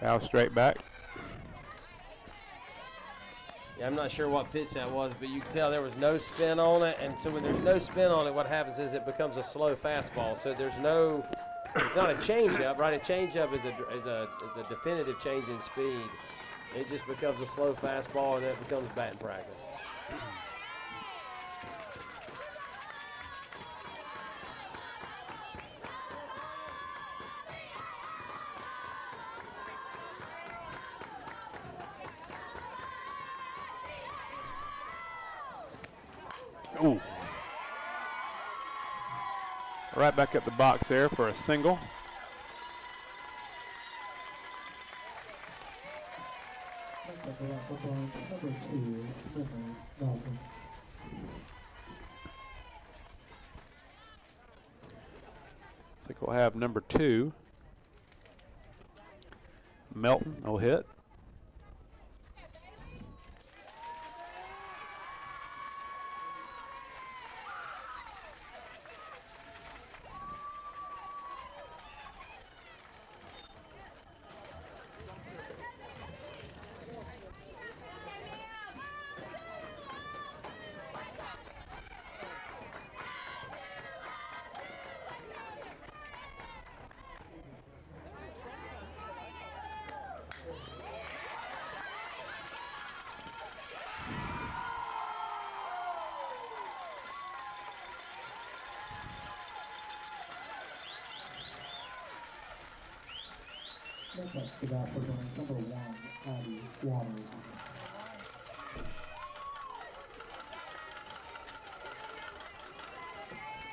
Foul straight back. Yeah, I'm not sure what pitch that was, but you can tell there was no spin on it. And so when there's no spin on it, what happens is it becomes a slow fastball. So there's no, it's not a changeup, right? A changeup is a definitive change in speed. It just becomes a slow fastball, and then it becomes batting practice. Ooh. Right back up the box there for a single. Looks like we'll have number 2. Melton will hit. Next up to bat for Byrnes, number 1, Abby Waters.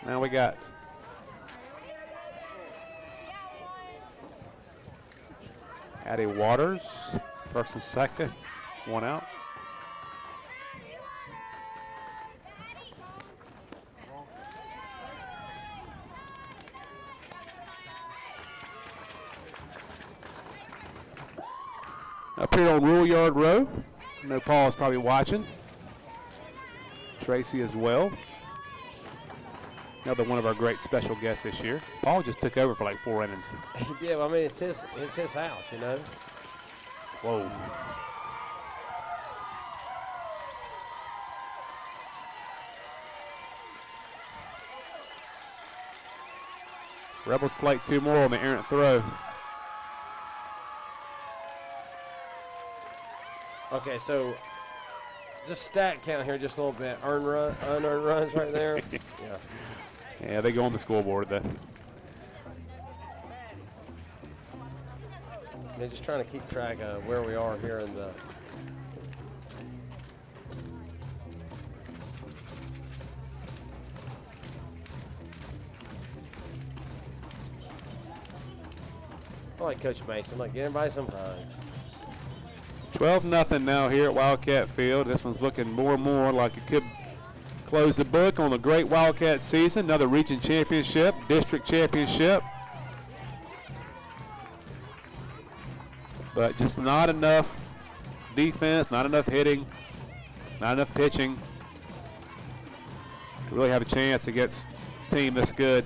Now we got Addie Waters, first and second, 1 out. Up here on Rule Yard Row, I know Paul is probably watching. Tracy as well. Another one of our great special guests this year. Paul just took over for like 4 innings. Yeah, well, I mean, it's his house, you know. Whoa. Rebels plate 2 more on the errant throw. Okay, so just stat count here just a little bit. Earned run, unearned runs right there. Yeah. Yeah, they go on the scoreboard then. They're just trying to keep track of where we are here in the. I like Coach Mason. Like, get everybody some hugs. 12-0 now here at Wildcat Field. This one's looking more and more like it could close the book on a great Wildcat season. Another region championship, district championship. But just not enough defense, not enough hitting, not enough pitching to really have a chance against a team this good.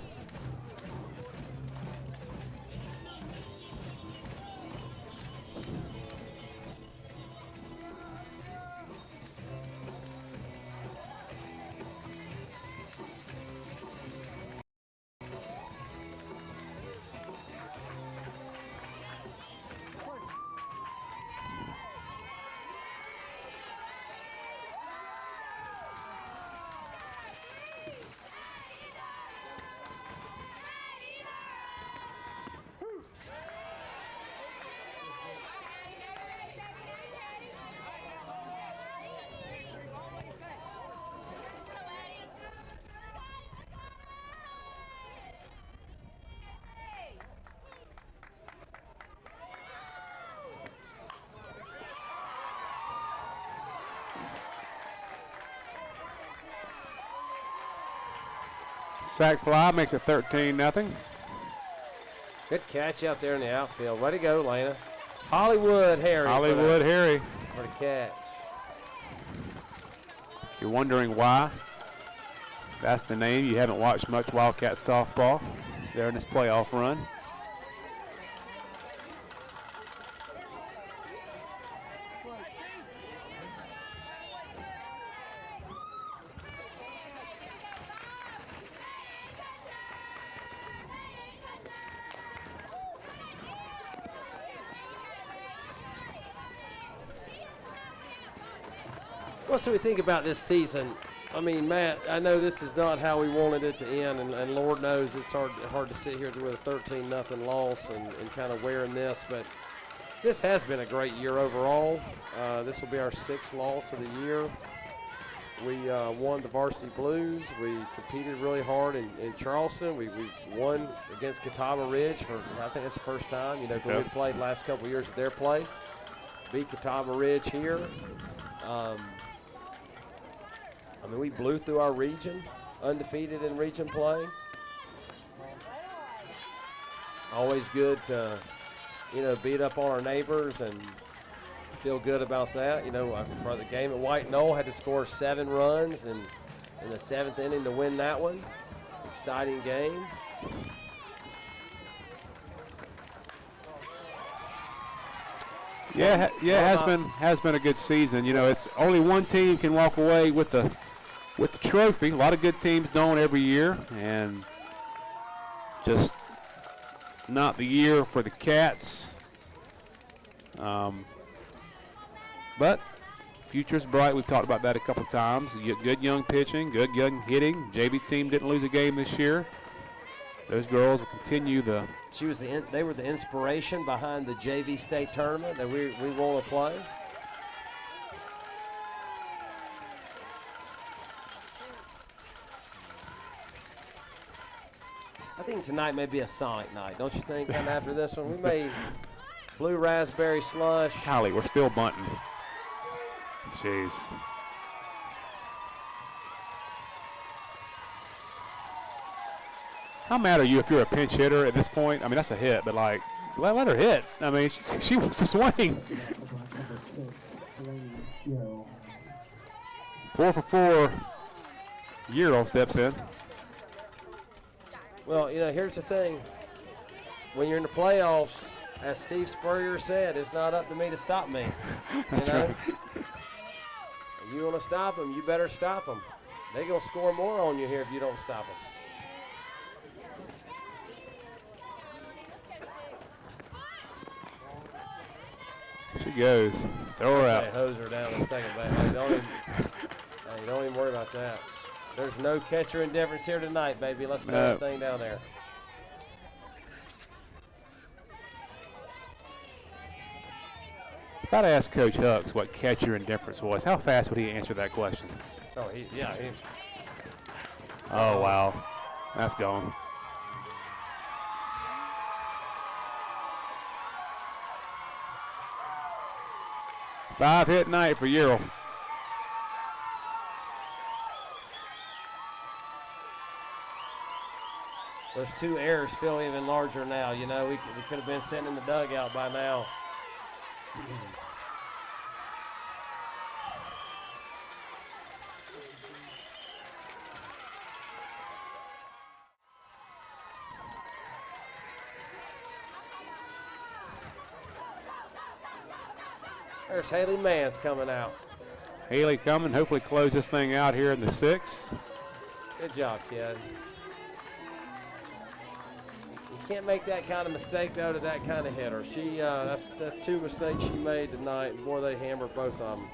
Sack fly makes it 13-0. Good catch out there in the outfield. Way to go, Lena. Hollywood Harry. Hollywood Harry. For the catch. If you're wondering why, that's the name. You haven't watched much Wildcat softball there in this playoff run. What do we think about this season? I mean, Matt, I know this is not how we wanted it to end, and Lord knows it's hard to sit here with a 13-0 loss and kind of wearing this, but this has been a great year overall. This will be our 6th loss of the year. We won the Varsity Blues. We competed really hard in Charleston. We won against Catawba Ridge for, I think that's the first time, you know, because we played the last couple of years at their place. Beat Catawba Ridge here. I mean, we blew through our region, undefeated in region play. Always good to, you know, beat up on our neighbors and feel good about that. You know, for the game at White Knoll, had to score 7 runs in the 7th inning to win that one. Exciting game. Yeah, has been a good season. You know, it's only one team can walk away with the trophy. A lot of good teams don't every year, and just not the year for the Cats. But future's bright. We've talked about that a couple times. You get good young pitching, good young hitting. JV team didn't lose a game this year. Those girls will continue the. They were the inspiration behind the JV state tournament that we want to play. I think tonight may be a Sonic night, don't you think? Kind of after this one, we may blue raspberry slush. Golly, we're still bunting. Jeez. How mad are you if you're a pinch hitter at this point? I mean, that's a hit, but like, let her hit. I mean, she wants to swing. 4 for 4. Euro steps in. Well, you know, here's the thing. When you're in the playoffs, as Steve Spurrier said, it's not up to me to stop me. That's you know? right. You want to stop them, you better stop them. They're going to score more on you here if you don't stop them. She goes. Throw her out. Hose her down in second base. Hey, don't even worry about that. There's no catcher indifference here tonight, baby. Let's throw that thing down there. If I'd ask Coach Hucks what catcher indifference was, how fast would he answer that question? Oh, Oh, wow. That's gone. Five-hit night for Ural. Those 2 errors feel even larger now. You know, we could have been sitting in the dugout by now. There's Haley Mans coming out. Haley coming, hopefully close this thing out here in the 6th. Good job, kid. You can't make that kind of mistake, though, to that kind of hitter. She, that's 2 mistakes she made tonight, and boy, they hammered both of them.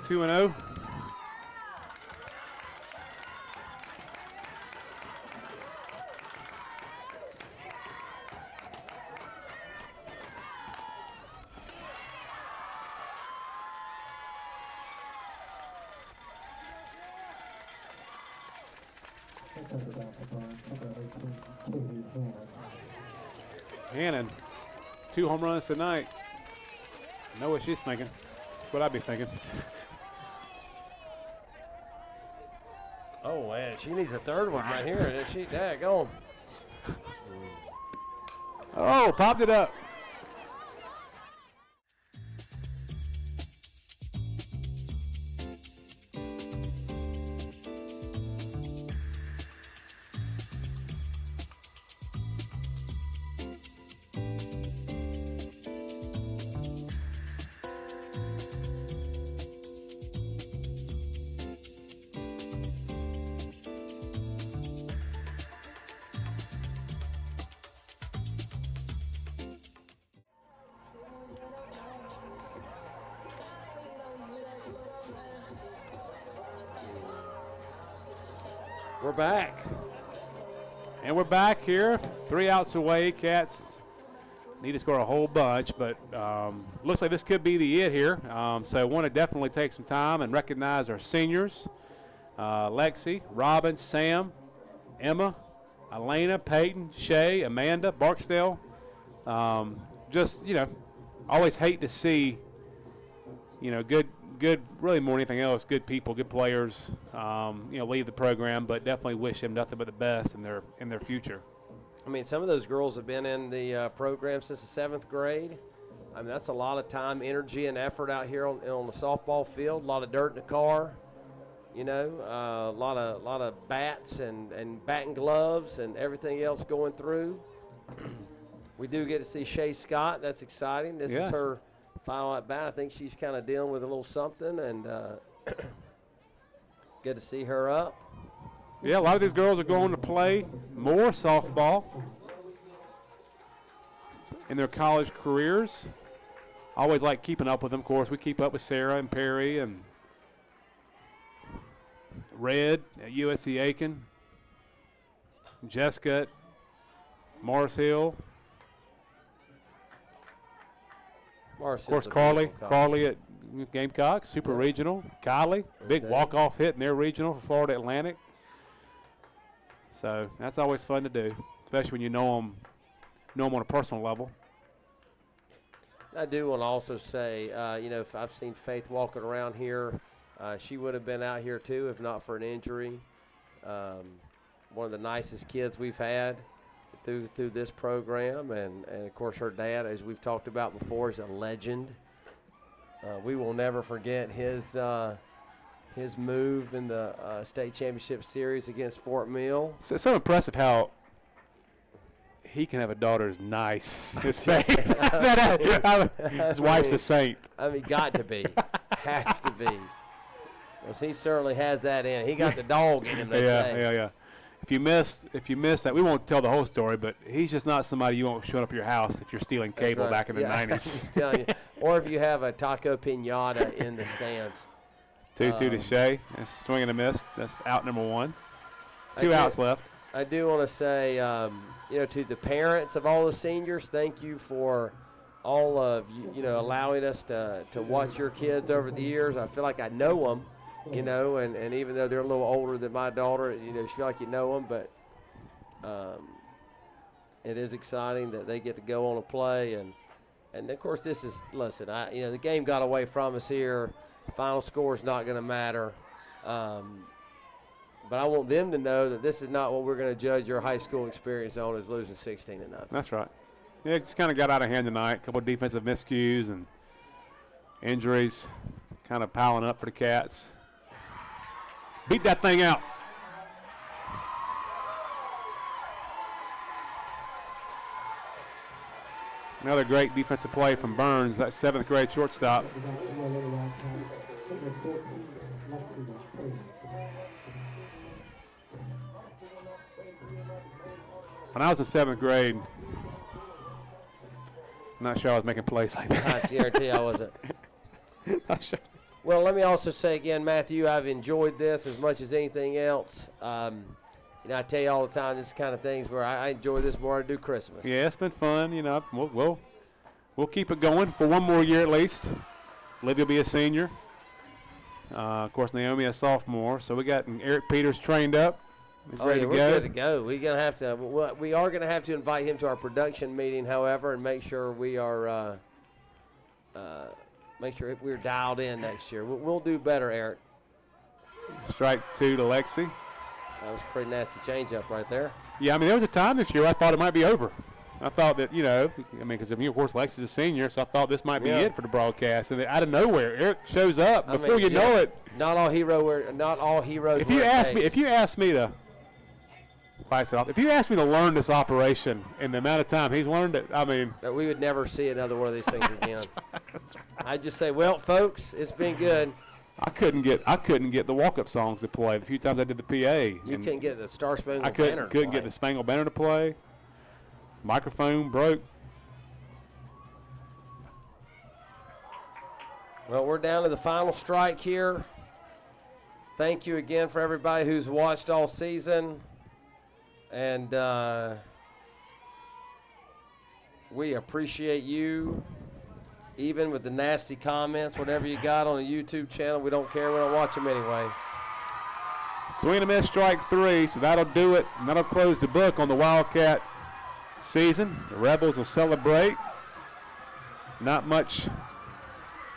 2-0. Touchdown for Byrnes, number 18, Katie Hannon. Hannon, 2 home runs tonight. I know what she's thinking. That's what I'd be thinking. Oh, man, she needs a third one right here. And she, daggone. Oh, popped it up. We're back. And we're back here. 3 outs away. Cats need to score a whole bunch, but looks like this could be the it here. So I want to definitely take some time and recognize our seniors. Lexi, Robin, Sam, Emma, Elena, Peyton, Shay, Amanda, Barksdale. Just, always hate to see, good, really more than anything else, good people, good players, leave the program, but definitely wish them nothing but the best in their future. I mean, some of those girls have been in the program since the 7th grade. I mean, that's a lot of time, energy, and effort out here on the softball field. A lot of dirt in the car, a lot of bats and batting gloves and everything else going through. We do get to see Shay Scott. That's exciting. This is her final at bat. I think she's kind of dealing with a little something, and good to see her up. Yeah, a lot of these girls are going to play more softball in their college careers. I always like keeping up with them. Of course, we keep up with Sarah and Perry and Red at USC Aiken, Jessica at Mars Hill. Of course, Carly at Gamecock, Super Regional. Kylie, big walk-off hit in their regional for Florida Atlantic. So that's always fun to do, especially when you know them on a personal level. I do want to also say, if I've seen Faith walking around here, she would have been out here too if not for an injury. One of the nicest kids we've had through this program, and of course her dad, as we've talked about before, is a legend. We will never forget his move in the state championship series against Fort Mill. It's so impressive how he can have a daughter as nice as Faith. His wife's a saint. I mean, got to be. Has to be. Well, he certainly has that in. He got the dog in him, they say. Yeah. If you missed that, we won't tell the whole story, but he's just not somebody you want showing up at your house if you're stealing cable back in the 90s. Telling you. Or if you have a taco pinata in the stands. 2-2 to Shay. Swing and a miss. That's out number 1. 2 outs left. I do want to say, to the parents of all the seniors, thank you for all of you, allowing us to watch your kids over the years. I feel like I know them. And even though they're a little older than my daughter, you feel like you know them, but it is exciting that they get to go on a play. And of course, this is, listen, the game got away from us here. Final score is not going to matter. But I want them to know that this is not what we're going to judge your high school experience on, is losing 16-0. That's right. Yeah, it just kind of got out of hand tonight. A couple of defensive miscues and injuries kind of piling up for the Cats. Beat that thing out. Another great defensive play from Byrnes, that 7th grade shortstop. When I was in 7th grade, I'm not sure I was making plays like that. I guarantee I wasn't. Not sure. Well, let me also say again, Matthew, I've enjoyed this as much as anything else. You know, I tell you all the time, this kind of things where I enjoy this more than I do Christmas. Yeah, it's been fun. You know, we'll keep it going for one more year at least. Olivia will be a senior. Of course, Naomi a sophomore. So we got Eric Peters trained up. He's ready to we're go. good to go. We are gonna have to invite him to our production meeting, however, and make sure we are we're dialed in next year. We'll do better, Eric. Strike 2 to Lexi. That was a pretty nasty changeup right there. Yeah, I mean, there was a time this year I thought it might be over. I thought that, you know, because of course, Lexi's a senior, so I thought this might be it for the broadcast. And then out of nowhere, Eric shows up. Before you know it, not all heroes. If you ask me to learn this operation in the amount of time he's learned it, I mean, that we would never see another one of these things again. That's right. I just say, well, folks, it's been good. I couldn't get the walk-up songs to play the few times I did the PA. You couldn't get the Star Spangled Banner. I couldn't get the Spangled Banner to play. Microphone broke. Well, we're down to the final strike here. Thank you again for everybody who's watched all season. And we appreciate you. Even with the nasty comments, whatever you got on the YouTube channel, we don't care. We don't watch them anyway. Swing and a miss, strike 3. So that'll do it. And that'll close the book on the Wildcat season. The Rebels will celebrate. Not much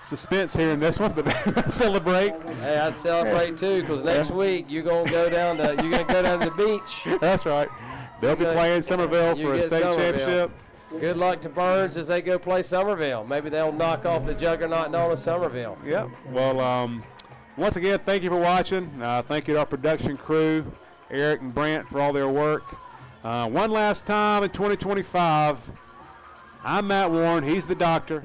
suspense here in this one, but they'll celebrate. Hey, I'd celebrate too, because next week you're gonna go down to the beach. That's right. They'll be playing Somerville for a state championship. Good luck to Byrnes as they go play Somerville. Maybe they'll knock off the juggernaut known as Somerville. Yeah. Well, once again, thank you for watching. Thank you to our production crew, Eric and Brant, for all their work. One last time in 2025, I'm Matt Warren. He's the doctor.